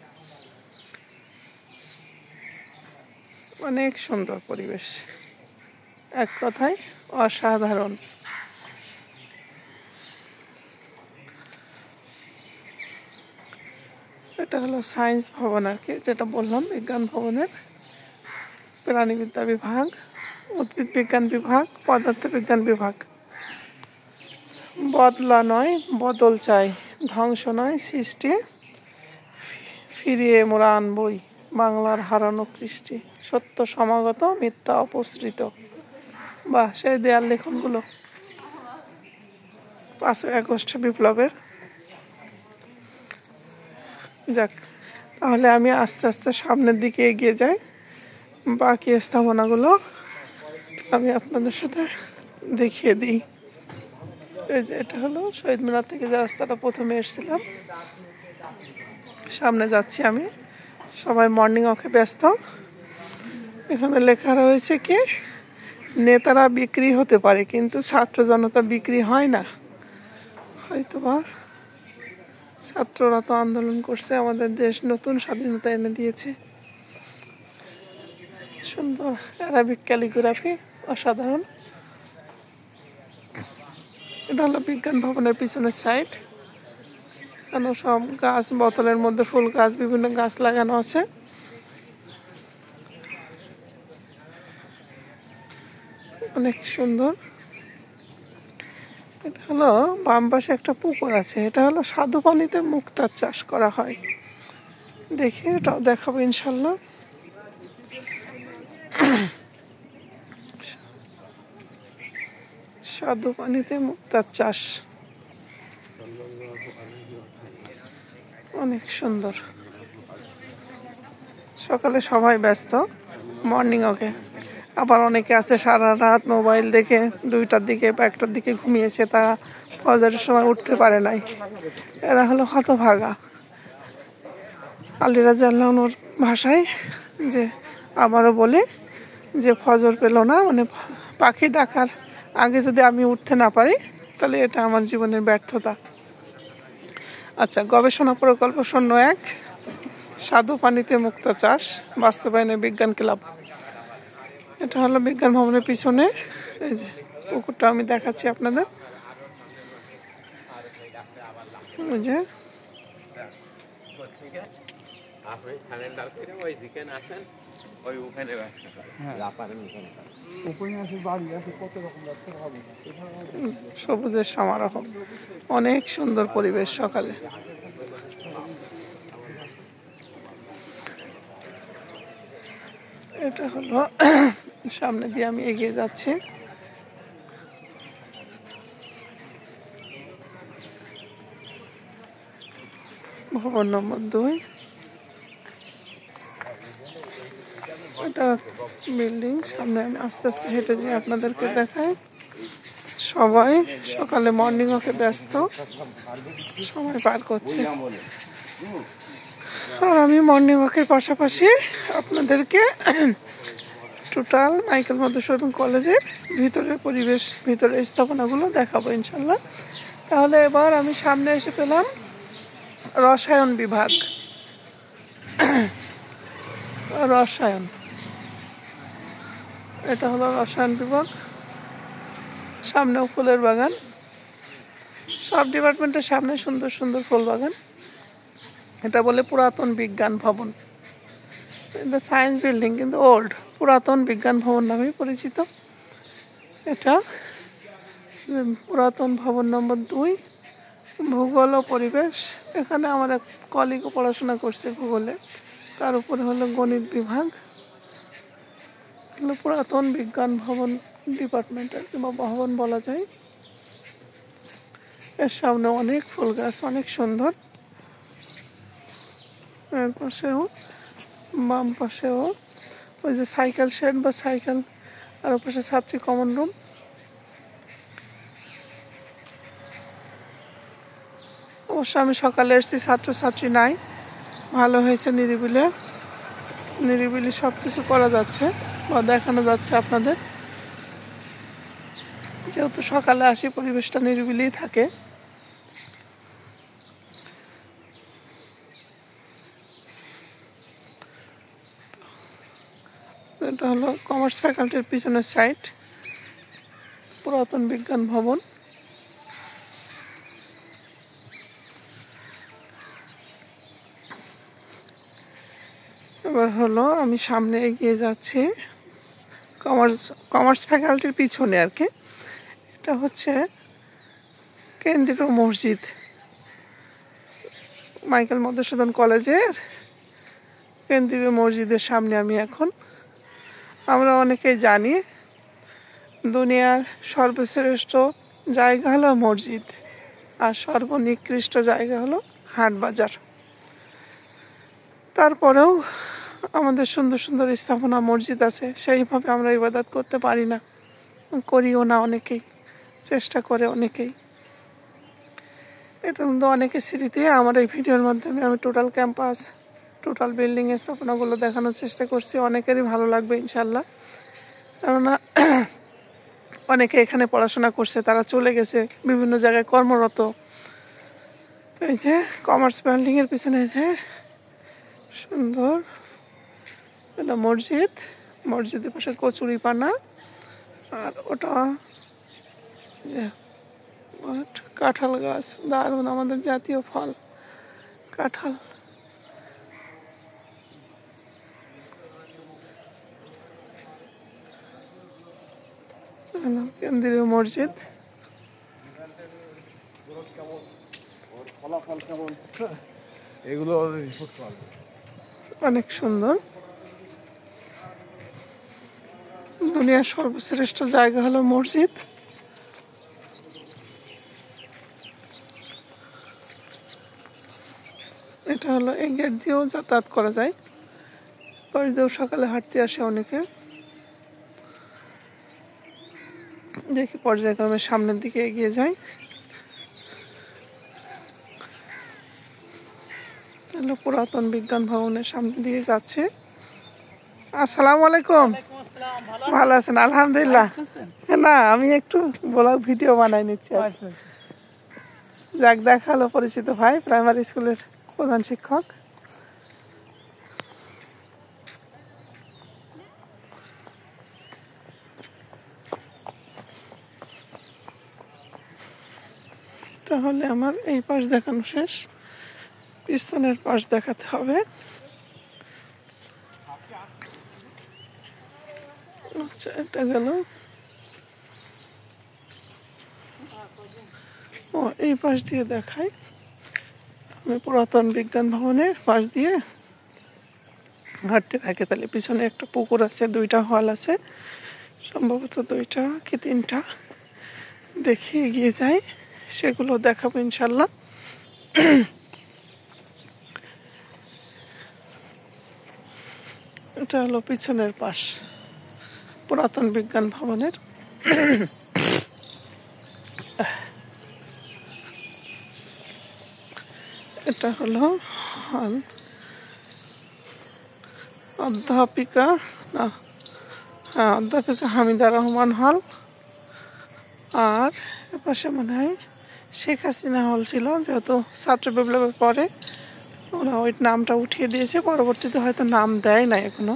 অনেক সুন্দর পরিবেশ, এক কথায় অসাধারণ। এটা হলো সায়েন্স ভবন আর কি, যেটা বললাম বিজ্ঞান ভবনের। প্রাণীবিদ্যা বিভাগ, উদ্ভিদ বিজ্ঞান বিভাগ, পদার্থ বিজ্ঞান বিভাগ। বদলা নয় বদল চাই, ধ্বংস নয় সৃষ্টি, ফিরিয়ে মোরা আনবই বাংলার হারানো কৃষ্টি, সত্য সমাগত মিথ্যা অপসৃত। বাহ, সেই দেয়াল লেখনগুলো 5ই আগস্ট বিপ্লবের। যাক, তাহলে আমি আস্তে আস্তে সামনের দিকে এগিয়ে যাই। বাকি স্থাপনাগুলো আমি আপনাদের সাথে দেখিয়ে দিই। এই যে এটা হলো শহীদ মিনার থেকে যে রাস্তাটা প্রথমে এসেছিলাম, সামনে যাচ্ছি আমি। সবাই মর্নিং ওয়াকে ব্যস্ত। এখানে লেখা রয়েছে কি, নেতারা বিক্রি হতে পারে কিন্তু ছাত্র জনতা বিক্রি হয় না। হয়তোবা ছাত্ররা তো আন্দোলন করছে, আমাদের দেশ নতুন স্বাধীনতা এনে দিয়েছে। সুন্দর অ্যারাবিক ক্যালিগ্রাফি, অসাধারণ। এটা হলো বিজ্ঞান ভবনের পিছনের সাইড। এখানে সব গাছ, বোতলের মধ্যে ফুল গাছ, বিভিন্ন গাছ লাগানো আছে। অনেক সুন্দর। এটা হলো বাম পাশে একটা পুকুর আছে। এটা হলো স্বাদু পানিতে মুক্তার চাষ করা হয়। দেখি এটাও দেখাবো ইনশাল্লাহ। স্বাদু পানিতে মুক্তার চাষ, অনেক সুন্দর। সকালে সবাই ব্যস্ত মর্নিং ওকে। আবার অনেকে আছে সারা রাত মোবাইল দেখে 2টার দিকে বা 1টার দিকে ঘুমিয়েছে, তারা ফজরের সময় উঠতে পারে নাই। এরা হলো হতভাগা। আলী রাজি আল্লাহর ভাষায় যে আবারও বলে যে ফজর পেল না, মানে পাখি ডাকার আগে যদি আমি উঠতে না পারি তাহলে এটা আমার জীবনের ব্যর্থতা। আচ্ছা, গবেষণা প্রকল্প 01 স্বাদু পানিতে মুক্তা চাষ বাস্তবায়নে বিজ্ঞান ক্লাব। এটা হলো বিজ্ঞান ভবনের পিছনে, এই যে পুকুরটা আমি দেখাচ্ছি আপনাদের। এই যে সবুজের সমারোহ, অনেক সুন্দর পরিবেশ সকালে। এটা হলো সামনে দিয়ে আমি এগিয়ে যাচ্ছি। ভবন নম্বর 2, এটা বিল্ডিং। সামনে আমি আস্তে আস্তে হেঁটে যেয়ে আপনাদেরকে দেখাই। সবাই সকালে মর্নিং ওয়াকে ব্যস্ত, সময় পার করছে। আর আমি মর্নিং ওয়াকের পাশাপাশি আপনাদেরকে টোটাল মাইকেল মধুসূদন কলেজের ভিতরের পরিবেশ, ভিতরের স্থাপনাগুলো দেখাবো ইনশাল্লাহ। তাহলে এবার আমি সামনে এসে পেলাম রসায়ন বিভাগ। রসায়ন, এটা হলো রসায়ন বিভাগ। সামনেও ফুলের বাগান, সব ডিপার্টমেন্টের সামনে সুন্দর সুন্দর ফুল বাগান। এটা বলে পুরাতন বিজ্ঞান ভবন। এটা সায়েন্স বিল্ডিং কিন্তু ওল্ড, পুরাতন বিজ্ঞান ভবন নামেই পরিচিত। এটা পুরাতন ভবন নম্বর 2, ভূগোল ও পরিবেশ। এখানে আমার এক কলিগও পড়াশোনা করছে ভূগোলে, তার উপরে হলো গণিত বিভাগ। এগুলো পুরাতন বিজ্ঞান ভবন ডিপার্টমেন্টের কিংবা ভবন বলা যায়। এর সামনে অনেক ফুল গাছ, অনেক সুন্দর। এর পাশেও, বাম পাশেও ওই যে সাইকেল শেড বা সাইকেল, আর ওর পাশে ছাত্রী কমন রুম। অবশ্য আমি সকালে এসেছি, ছাত্রছাত্রী নাই, ভালো হয়েছে। নিরিবিলি সব কিছু করা যাচ্ছে বা দেখানো যাচ্ছে আপনাদের। যেহেতু সকালে আসি, পরিবেশটা নিরিবিলি থাকে। এটা হলো কমার্স ফ্যাকাল্টির পিছনের সাইড, পুরাতন বিজ্ঞান ভবন। এবার হলো আমি সামনে এগিয়ে যাচ্ছি কমার্স ফ্যাকাল্টির পিছনে আর কি। এটা হচ্ছে কেন্দ্রীয় মসজিদ, মাইকেল মধুসূদন কলেজের কেন্দ্রীয় মসজিদের সামনে আমি এখন। আমরা অনেকেই জানি দুনিয়ার সর্বশ্রেষ্ঠ জায়গা হলো মসজিদ, আর সর্বনিকৃষ্ট জায়গা হলো হাট বাজার। তারপরেও আমাদের সুন্দর সুন্দর স্থাপনা মসজিদ আছে, সেইভাবে আমরা ইবাদত করতে পারি না, করিও না। অনেকেই চেষ্টা করে, অনেকেই। এটা কিন্তু অনেকের স্মৃতি। আমার এই ভিডিওর মাধ্যমে আমি টোটাল ক্যাম্পাস, টোটাল বিল্ডিং স্থাপনাগুলো দেখানোর চেষ্টা করছি। অনেকেরই ভালো লাগবে ইনশাল্লাহ, কেননা অনেকে এখানে পড়াশোনা করছে, তারা চলে গেছে বিভিন্ন জায়গায় কর্মরত। এই যে কমার্স বিল্ডিংয়ের পিছনে যে সুন্দর এটা মসজিদ, মসজিদের পাশে কচুরি পানা, আর ওটা যে কাঁঠাল গাছ, দারুণ, আমাদের জাতীয় ফল কাঁঠাল। কেন্দ্রীয় মসজিদ, এগুলো অনেক সুন্দর। দুনিয়ার সর্বশ্রেষ্ঠ জায়গা হলো মসজিদ। এটা হলো এই গেট দিয়েও যাতায়াত করা যায়, পরে দিয়েও সকালে হাঁটতে আসে অনেকে। দেখি পর্যায়ক্রমে সামনের দিকে এগিয়ে যাই। পুরাতন বিজ্ঞান ভবনের সামনে দিয়ে যাচ্ছে। আসসালামু আলাইকুম। ভালো আছেন? আলহামদুলিল্লাহ। না, আমি একটু ব্লগ ভিডিও বানাই নিচ্ছি। যাক, দেখালো পরিচিত ভাই, প্রাইমারি স্কুলের প্রধান শিক্ষক। তাহলে আমার এই পাশ দেখানো শেষ, পিছনের পাশ দেখাতে হবে। আচ্ছা, এটা গেল। ও, এই পাশ দিয়ে দেখাই। আমি পুরাতন বিজ্ঞান ভবনের পাশ দিয়ে হাঁটতে থাকি। তাহলে পিছনে একটা পুকুর আছে, 2টা হল আছে, সম্ভবত 2টা কি 3টা। দেখি এগিয়ে যাই, সেগুলো দেখাবো ইনশাল্লাহ। এটা হলো পিছনের পাশ পুরাতন বিজ্ঞান ভবনের। এটা হলো হল অধ্যাপিকা, না হ্যাঁ, অধ্যাপিকা হামিদা রহমান হল। আর এপাশে মনে হয় শেখ হাসিনা হল ছিল, যেহেতু ছাত্র বিপ্লবের পরে ওরা ওই নামটা উঠিয়ে দিয়েছে। পরবর্তীতে হয়তো নাম দেয় না এখনো,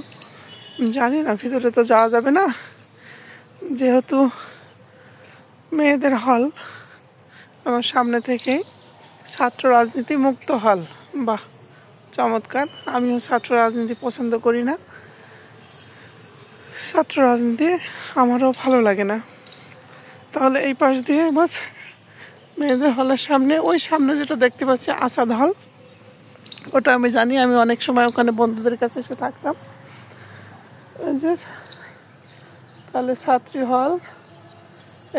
জানি না, ভিতরে তো যাওয়া যাবে না যেহেতু মেয়েদের হল। আমার সামনে থেকেই ছাত্র রাজনীতি মুক্ত হল। বাহ, চমৎকার। আমিও ছাত্র রাজনীতি পছন্দ করি না, ছাত্র রাজনীতি আমারও ভালো লাগে না। তাহলে এই পাশ দিয়ে বাস মেয়েদের হলের সামনে, ওই সামনে যেটা দেখতে পাচ্ছি আসাদ হল, ওটা আমি জানি। আমি অনেক সময় ওখানে বন্ধুদের কাছে এসে থাকতাম। তাহলে ছাত্রী হল,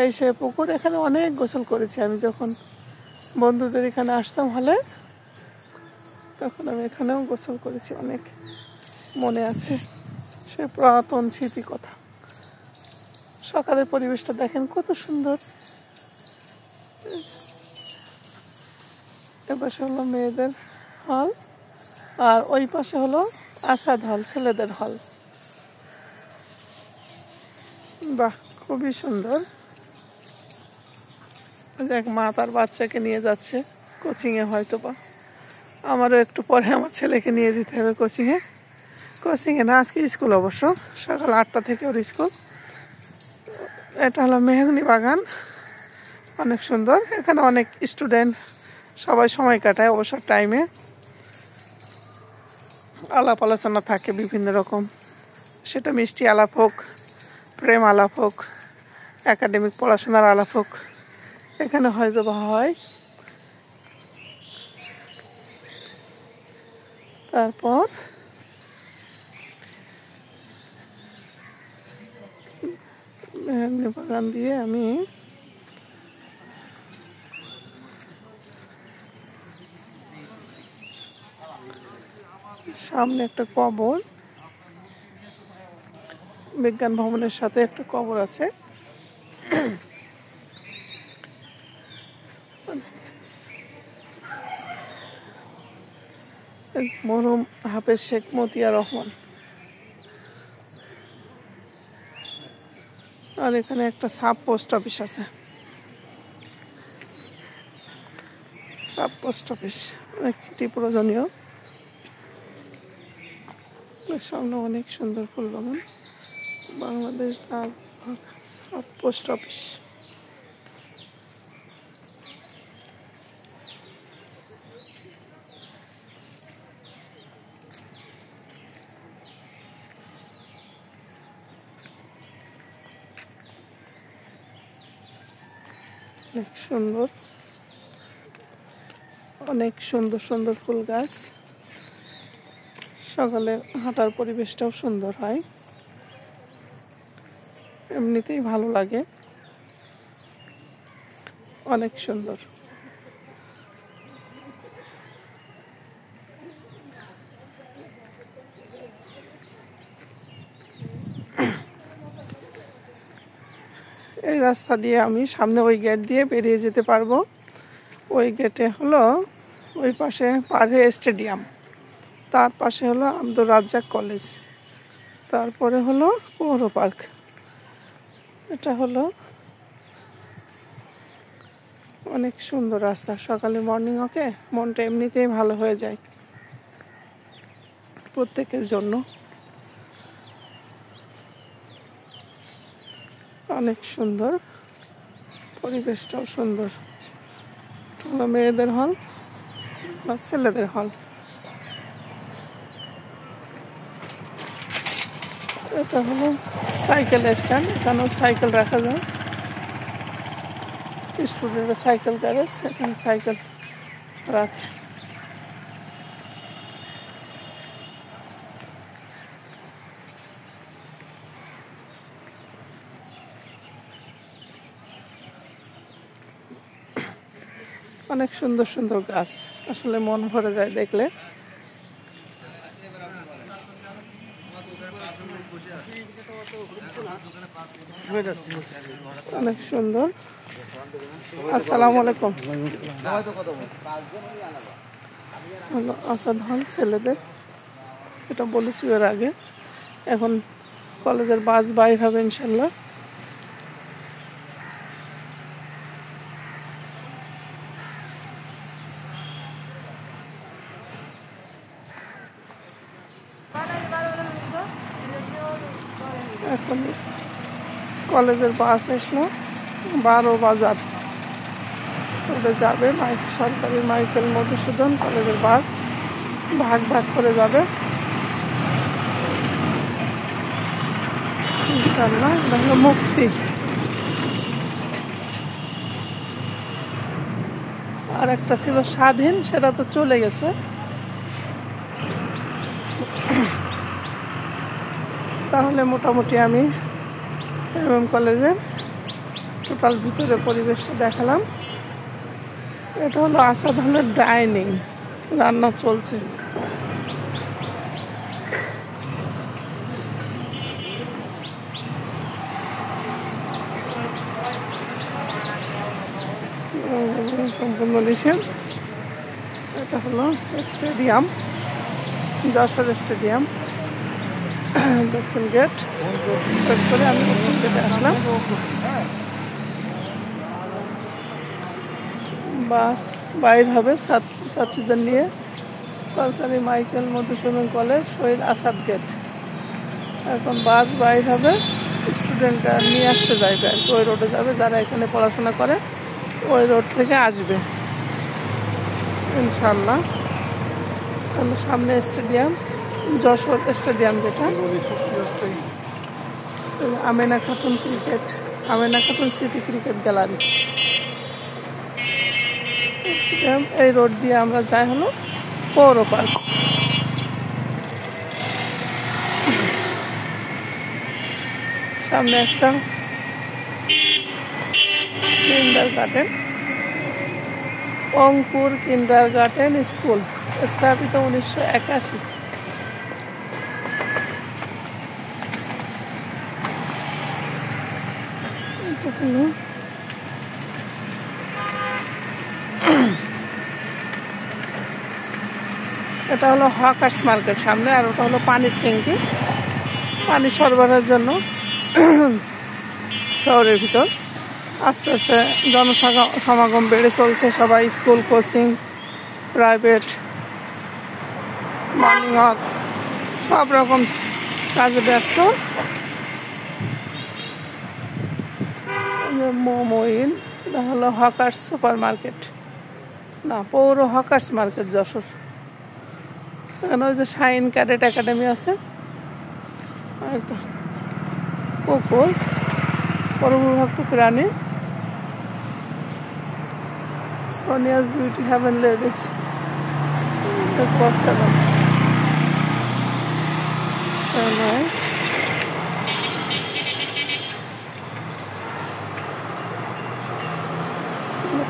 এই সে পুকুর। এখানে অনেক গোসল করেছি আমি, যখন বন্ধুদের এখানে আসতাম হলে, তখন আমি এখানেও গোসল করেছি, অনেক মনে আছে সে পুরাতন স্মৃতি কথা। সকালের পরিবেশটা দেখেন কত সুন্দর। এপাশে হলো মেয়েদের হল, আর ওই পাশে হলো আসাদ হল, ছেলেদের হল। বাহ, খুবই সুন্দর। এক মা তার বাচ্চাকে নিয়ে যাচ্ছে কোচিংয়ে, হয়তো বা আমারও একটু পরে আমার ছেলেকে নিয়ে যেতে হবে কোচিংয়ে না, আজকে স্কুল অবশ্য, সকাল 8টা থেকে ওর স্কুল। এটা হলো মেহগনি বাগান, অনেক সুন্দর। এখানে অনেক স্টুডেন্ট সবাই সময় কাটায় অবসর টাইমে। আলাপ আলোচনা থাকে বিভিন্ন রকম, সেটা মিষ্টি আলাপ হোক, প্রেম আলাপ হোক, একাডেমিক পড়াশোনার আলাপ হোক, এখানে হয়তো বা হয়। তারপর মেহগনি বাগান দিয়ে আমি সামনে একটা কবর, বিজ্ঞান ভবনের সাথে একটা কবর আছে। মরহুম হাফেজ শেখ মতিয়া রহমান। আর এখানে একটা সাব পোস্ট অফিস আছে, সাব পোস্ট অফিস, অনেক চিঠি প্রয়োজনীয়। সামনে অনেক সুন্দর ফুল বাগান, বাংলাদেশ ডাক সাব পোস্ট অফিস। অনেক সুন্দর, অনেক সুন্দর সুন্দর ফুল গাছ। সকালে হাঁটার পরিবেশটাও সুন্দর হয়, এমনিতেই ভালো লাগে, অনেক সুন্দর। এই রাস্তা দিয়ে আমি সামনে ওই গেট দিয়ে বেরিয়ে যেতে পারবো। ওই গেটে হলো ওই পাশে পারভে স্টেডিয়াম, তার পাশে হলো আব্দুর রাজ্জাক কলেজ, তারপরে হলো পৌর পার্ক। এটা হলো অনেক সুন্দর রাস্তা। সকালে মর্নিং ওকে মনটা এমনিতেই ভালো হয়ে যায় প্রত্যেকের জন্য। অনেক সুন্দর, পরিবেশটাও সুন্দর। হলো মেয়েদের হল বা ছেলেদের হল। এটা হলো সাইকেল স্ট্যান্ড, এখানেও সাইকেল রাখা যায়। স্টুডেন্টরা সাইকেল গ্যারেজ, এখানে সাইকেল রাখে। অনেক সুন্দর সুন্দর গাছ, আসলে মন ভরে যায় দেখলে। অনেক সুন্দর। আসসালামু আলাইকুম। আসাদ হল ছেলেদের, এটা বলেছি এর আগে। এখন কলেজের বাস বাইর হবে ইনশাল্লাহ। এখন কলেজের বাস আসলো 12 বাজার, ওটা যাবে সরকারি মাইকেল মধুসূদন কলেজের বাস, ভাগ ভাগ করে যাবে ইনশাল্লাহ। এটা হলো মুক্তি। আর একটা ছিল স্বাধীন, সেটা তো চলে গেছে। তাহলে মোটামুটি আমি এমএম কলেজের টোটাল ভিতরে পরিবেশটা দেখালাম। এটা হলো আসাদ হলের ডাইনিং, রান্না চলছে। সম্পূর্ণ নিষেধ। এটা হলো স্টেডিয়াম, যশোর স্টেডিয়াম, দক্ষিণ গেট। শেষ করে আমি দক্ষিণ গেটে আসলাম। বাস বাইর হবে ছাত্রীদের নিয়ে, সরকারি মাইকেল মধুসূদন কলেজ, শহীদ আসাদ গেট। এখন বাস বাইর হবে, স্টুডেন্টরা নিয়ে আসতে যাবে আর ওই রোডে যাবে। যারা এখানে পড়াশোনা করে ওই রোড থেকে আসবে ইনশাল্লাহ। সামনে স্টেডিয়াম, যশোর স্টেডিয়াম, যেটা আমেনা খাতুন স্মৃতি ক্রিকেট গ্যালারি। এই রোড দিয়ে আমরা যাই হলো পৌর পার্ক। সামনে একটা কিন্ডারগার্টেন, অঙ্কুর কিন্ডারগার্টেন স্কুল, স্থাপিত 1981। এটা হলো হকার্স মার্কেট সামনে, আর ওটা হলো পানির ট্যাঙ্কি, পানি সরবরাহের জন্য শহরের ভিতর। আস্তে আস্তে জনসমাগম বেড়ে চলছে, সবাই school, coaching, private, morning walk, সব রকম কাজে ব্যস্ত। মোমোইন, এটা হলো হকার্স সুপার মার্কেট, না পৌর হকার্স মার্কেট যশোর। এখানে ওই যে শাইন ক্যাডেট একাডেমি আছে, আর তো পুকুর, প্রভুভক্ত প্রাণী, সোনিয়াস বিউটি হেভেন লেডিস,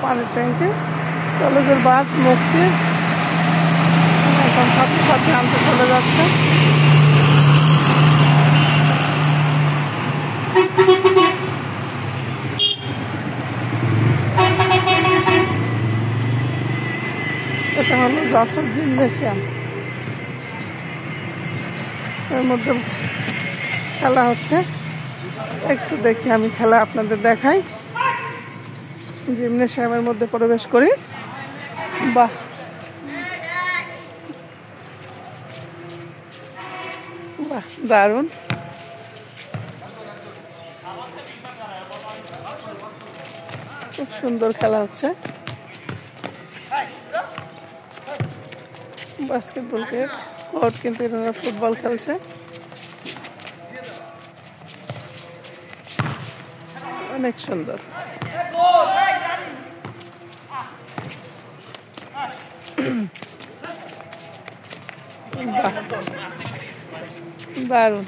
পানির ট্যাঙ্কি, কলেজের বাস মুক্তি। এখন ছাত্রছাত্রী আনতে চলে যাচ্ছে। এটা হলো যশোর জিমনেশিয়াম, এর মধ্যে খেলা হচ্ছে। একটু দেখি আমি খেলা আপনাদের দেখাই। জিমনেশিয়ামের মধ্যে প্রবেশ করি। বাহ, বাহ, দারুণ। খুব সুন্দর খেলা হচ্ছে। বাস্কেটবল কোর্ট, কিন্তু এরা ফুটবল খেলছে। অনেক সুন্দর। দারুণ।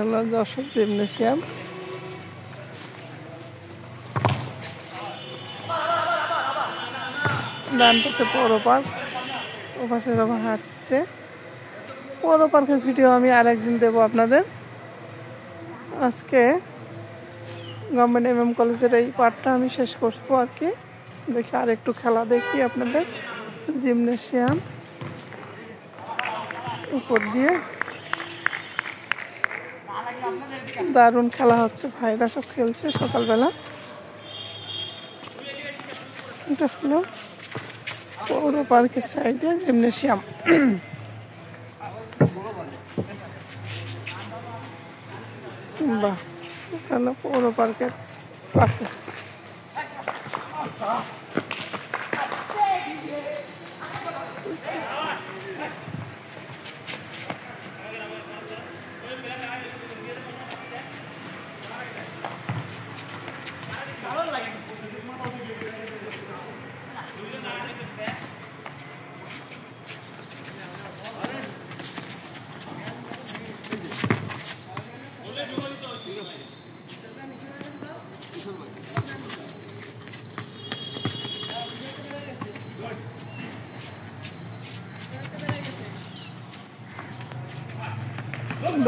হলো যশোর জিমনেশিয়াম। ডান পাশে পৌর পার্ক, ও পাশে যখন হাঁটছে। পৌর পার্কের ভিডিও আমি আরেকদিন দেবো আপনাদের। আজকে গভর্নমেন্ট MM কলেজের এই পার্টটা আমি শেষ করবো আর কি। দেখি আর একটু খেলা দেখি আপনাদের। জিমনেশিয়াম উপর দিয়ে দারুণ খেলা হচ্ছে, ভাইরা সব খেলছে সকালবেলা। এটা হলো পৌর পার্কের সাইডে জিমনেশিয়াম। বাহ, হলো পৌর পার্কের পাশে।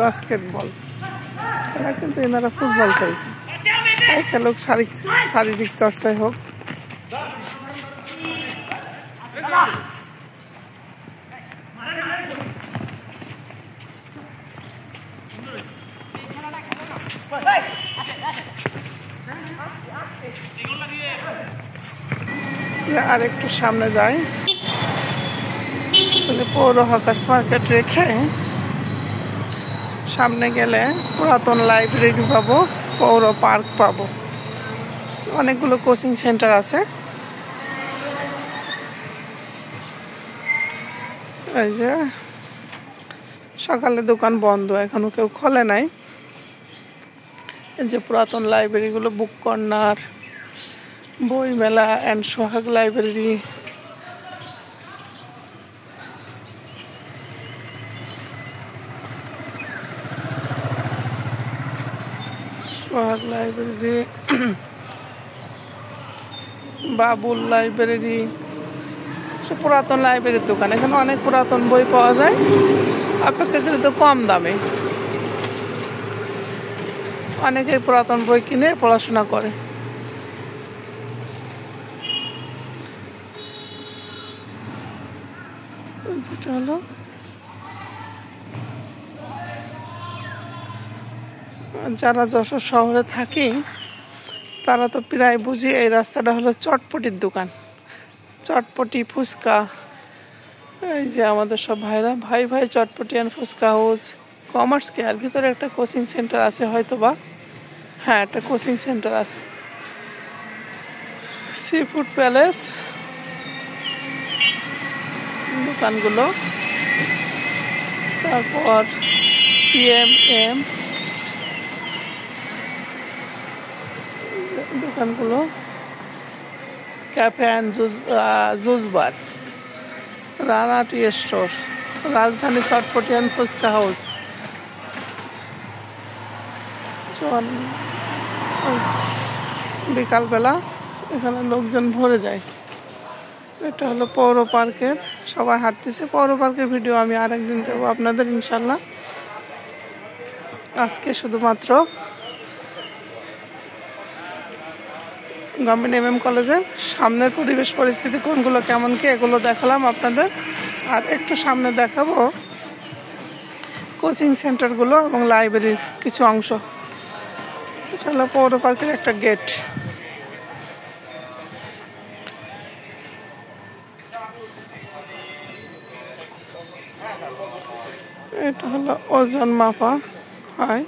বাস্কেটবল, এরা কিন্তু এনারা ফুটবল খেলছে। এই খেলুক, শারীরিক চর্চায় হোক। আর একটু সামনে যাই, পৌর হকার্স মার্কেট রেখে সামনে গেলে পুরাতন লাইব্রেরি পাবো, পৌর পার্ক পাবো, অনেকগুলো কোচিং সেন্টার আছে। এই যে সকালে দোকান বন্ধ, এখনো কেউ খোলে নাই। এই যে পুরাতন লাইব্রেরিগুলো, বুক কর্নার, বই মেলা and Sohag library, Sohag library, Babul library, সব পুরাতন লাইব্রেরির দোকান। এখানে অনেক পুরাতন বই পাওয়া যায় অপেক্ষাকৃত কম দামে। অনেকেই পুরাতন বই কিনে পড়াশোনা করে। যেটা হলো যারা যশোর শহরে থাকি তারা তো প্রায় বুঝি এই রাস্তাটা হলো চটপটির দোকান। চটপটি, ফুচকা। এই যে আমাদের সব ভাইরা, ভাই ভাই Chotpoti and fuchka house. Commerce care ভিতরে একটা কোচিং সেন্টার আছে হয়তো বা, হ্যাঁ একটা কোচিং সেন্টার আছে। সি ফুড প্যালেস দোকানগুলো, তারপর PMM দোকানগুলো, cafe and juice bar, Rana tea store, Rajdhani Chotpoti and fuchka house. বিকালবেলা এখানে লোকজন ভরে যায়। এটা হলো পৌর পার্কের, সবাই হাঁটতেছে। পৌর পার্কের ভিডিও আমি আরেকদিন দেবো আপনাদের ইনশাল্লাহ। আজকে শুধুমাত্র গভর্নমেন্ট MM কলেজের সামনের পরিবেশ পরিস্থিতি কোনগুলো কেমন কি এগুলো দেখালাম আপনাদের। আর একটু সামনে দেখাবো কোচিং সেন্টারগুলো এবং লাইব্রেরির কিছু অংশ। এটা হলো পৌর পার্কের একটা গেট। এটা হলো ওজন মাপা হয়।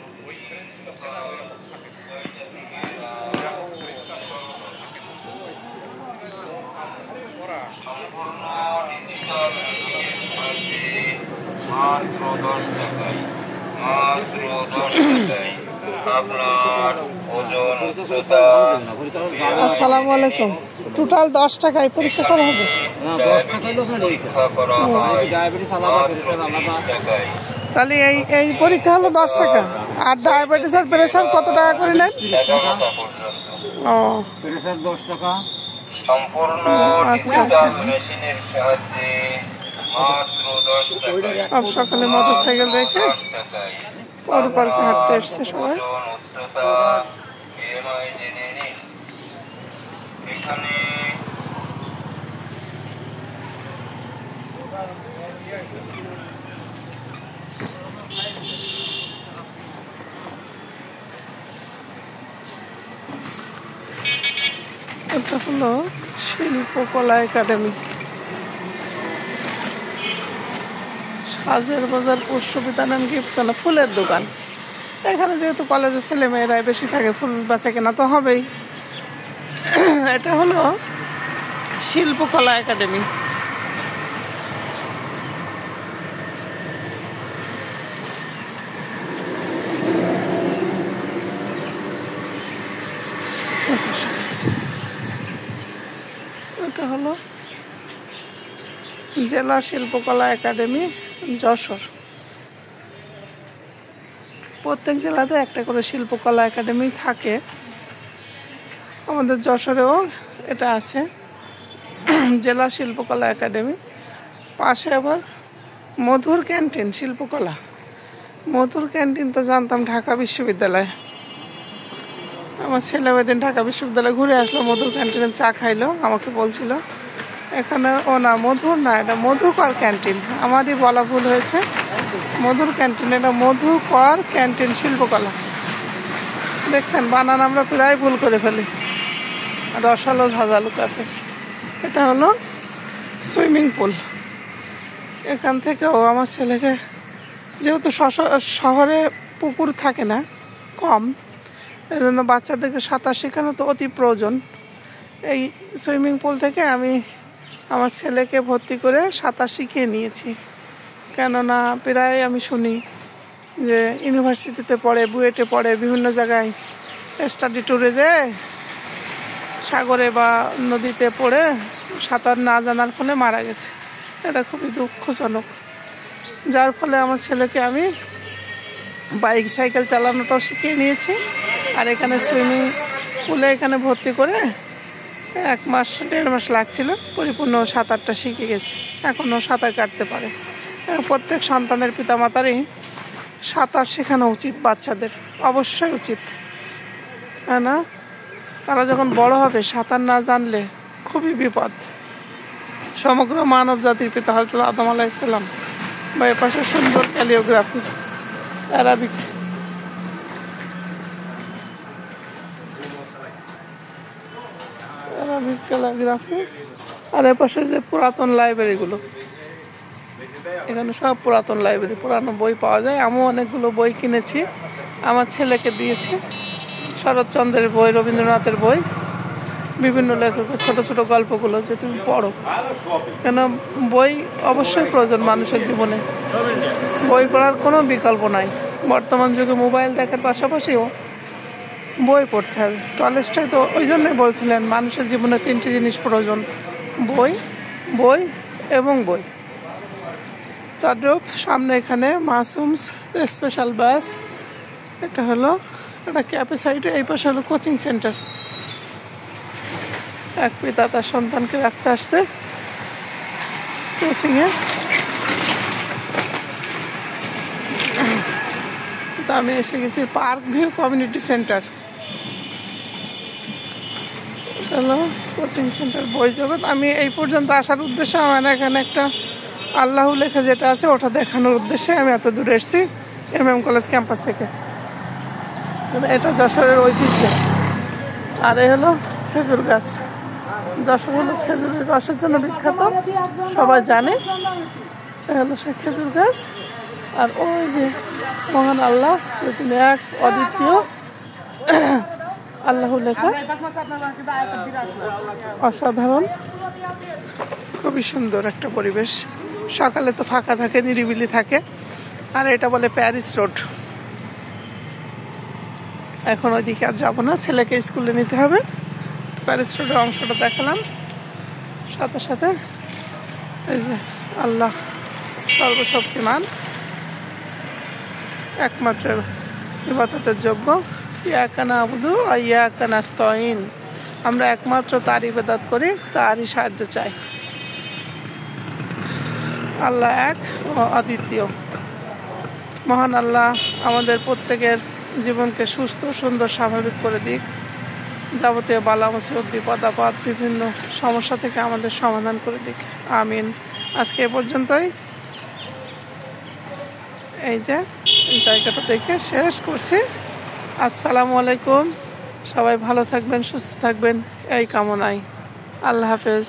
আসসালামু আলাইকুম। টোটাল 10 টাকায় পরীক্ষা করা হবে। তাহলে এই পরীক্ষা হলো 10 টাকা। আর ডায়াবেটিস আর প্রেশার কত টাকা করে নেন? ও, প্রেশার 10 টাকা। আচ্ছা আচ্ছা। সব সকালে মোটরসাইকেল রেখে পৌর পার্কে হাঁটতে এসছে সবাই। এটা হলো শিল্পকলা একাডেমি, সাজের বাজার পুষ্পবিতা নাম গিফট কর্নার, ফুলের দোকান। এখানে যেহেতু কলেজের ছেলে মেয়েরাই বেশি থাকে, ফুল বেচা কেনা তো হবেই। এটা হলো শিল্পকলা একাডেমি। এটা হলো জেলা শিল্পকলা একাডেমি যশোর। প্রত্যেক জেলাতে একটা করে শিল্পকলা একাডেমি থাকে। আমাদের যশোরেও এটা আছে, জেলা শিল্পকলা একাডেমি। পাশে আবার মধুর ক্যান্টিন শিল্পকলা। মধুর ক্যান্টিন তো জানতাম ঢাকা বিশ্ববিদ্যালয়। আমার ছেলে ওই দিন ঢাকা বিশ্ববিদ্যালয়ে ঘুরে আসলো, মধুর ক্যান্টিনে চা খাইলো, আমাকে বলছিল এখানে ও না মধুর না, এটা মধুকর ক্যান্টিন। আমারই বলা ভুল হয়েছে, মধুর ক্যান্টিন, এটা মধুকর ক্যান্টিন শিল্পকলা। দেখছেন বানান আমরা প্রায় ভুল করে ফেলি। রসালো ঝাঁঝালো ক্যাফে। এটা হলো সুইমিং পুল। এখান থেকেও আমার ছেলেকে, যেহেতু শহরে পুকুর থাকে না, কম, এই জন্য বাচ্চাদেরকে সাঁতার শেখানো তো অতি প্রয়োজন। এই সুইমিং পুল থেকে আমি আমার ছেলেকে ভর্তি করে সাঁতার শিখিয়ে নিয়েছি। কেননা প্রায় আমি শুনি যে ইউনিভার্সিটিতে পড়ে, বুয়েটে পড়ে, বিভিন্ন জায়গায় স্টাডি ট্যুরে যেয়ে সাগরে বা নদীতে পড়ে সাঁতার না জানার ফলে মারা গেছে। এটা খুবই দুঃখজনক। যার ফলে আমার ছেলেকে আমি বাইক সাইকেল চালানোটাও শিখিয়ে নিয়েছি। আর এখানে সুইমিং পুলে এখানে ভর্তি করে 1 মাস 1.5 মাস লাগছিল, পরিপূর্ণ সাঁতারটা শিখে গেছে। এখনও সাঁতার কাটতে পারে। প্রত্যেক সন্তানের পিতামাতারই সাঁতার শেখানো উচিত, বাচ্চাদের অবশ্যই উচিত। না, তারা যখন বড় হবে সাঁতার না জানলে খুবই বিপদ। সমগ্র মানব জাতির পিতা হযরত আদম আলাইহিস সালাম। বা এ পাশে সুন্দর ক্যালিওগ্রাফি, অ্যারাবিক। ক্যালিগ্রাফি। আর এ পাশে যে পুরাতন লাইব্রেরিগুলো, এখানে সব পুরাতন লাইব্রেরি, পুরানো বই পাওয়া যায়। আমিও অনেকগুলো বই কিনেছি, আমার ছেলেকে দিয়েছি। শরৎচন্দ্রের বই, রবীন্দ্রনাথের বই, বিভিন্ন লেখকের ছোট ছোট গল্পগুলো যে তুমি পড়ো। কেন বই অবশ্যই প্রয়োজন মানুষের জীবনে। বই পড়ার কোনো বিকল্প নাই। বর্তমান যুগে মোবাইল দেখার পাশাপাশিও বই পড়তে হবে। টলস্টয় তো ওই জন্যই বলছিলেন মানুষের জীবনে 3টি জিনিস প্রয়োজন, বই, বই এবং বই। তারপর সামনে এখানে মাসুমস স্পেশাল বাস। এটা হলো একটা ক্যাফে সাইডে। এই পাশে হলো কোচিং সেন্টার। এক পিতা তার সন্তানকে রাখতে আসছে কোচিংয়ে। তো আমি এসে গেছি park view community centre. Hello coaching centre বই জগৎ। আমি এই পর্যন্ত আসার উদ্দেশ্য, আমার এখানে একটা আল্লাহ লেখা যেটা আছে ওটা দেখানোর উদ্দেশ্যে আমি এত দূরে এসেছি MM কলেজ ক্যাম্পাস থেকে। এটা যশোরের ঐতিহ্য। আর এই হলো খেজুর গাছ। যশোর হলো খেজুরের রসের জন্য বিখ্যাত, সবাই জানে। এই হলো সে খেজুর গাছ। আর ওই যে মহান আল্লাহ, তিনি এক অদ্বিতীয়, আল্লাহ লেখা, অসাধারণ, খুবই সুন্দর একটা পরিবেশ। সকালে তো ফাঁকা থাকে, নিরিবিলি থাকে। আর এটা বলে প্যারিস রোড। এখন ওইদিকে আর যাবো না, ছেলেকে স্কুলে নিতে হবে। প্যারিস রোডের অংশটা দেখালাম। সাথে সাথে এই যে আল্লাহ সর্বশক্তিমান, একমাত্র ইবাদতের যোগ্য, ইয়াকা নাবুদু ওয়া ইয়াকা নাস্তাইন। আমরা একমাত্র তার ইবাদত করি, তারই সাহায্য চাই। আল্লাহ এক ও অদ্বিতীয়। মহান আল্লাহ আমাদের প্রত্যেকের জীবনকে সুস্থ, সুন্দর, স্বাভাবিক করে দিক। যাবতীয় বালা মুসিবত, বিপদ আপদ, বিভিন্ন সমস্যা থেকে আমাদের সমাধান করে দিক। আমিন। আজকে এ পর্যন্তই। এই যে জায়গাটা দেখে শেষ করছি। আসসালামু আলাইকুম। সবাই ভালো থাকবেন, সুস্থ থাকবেন, এই কামনায়। আল্লাহ হাফেজ।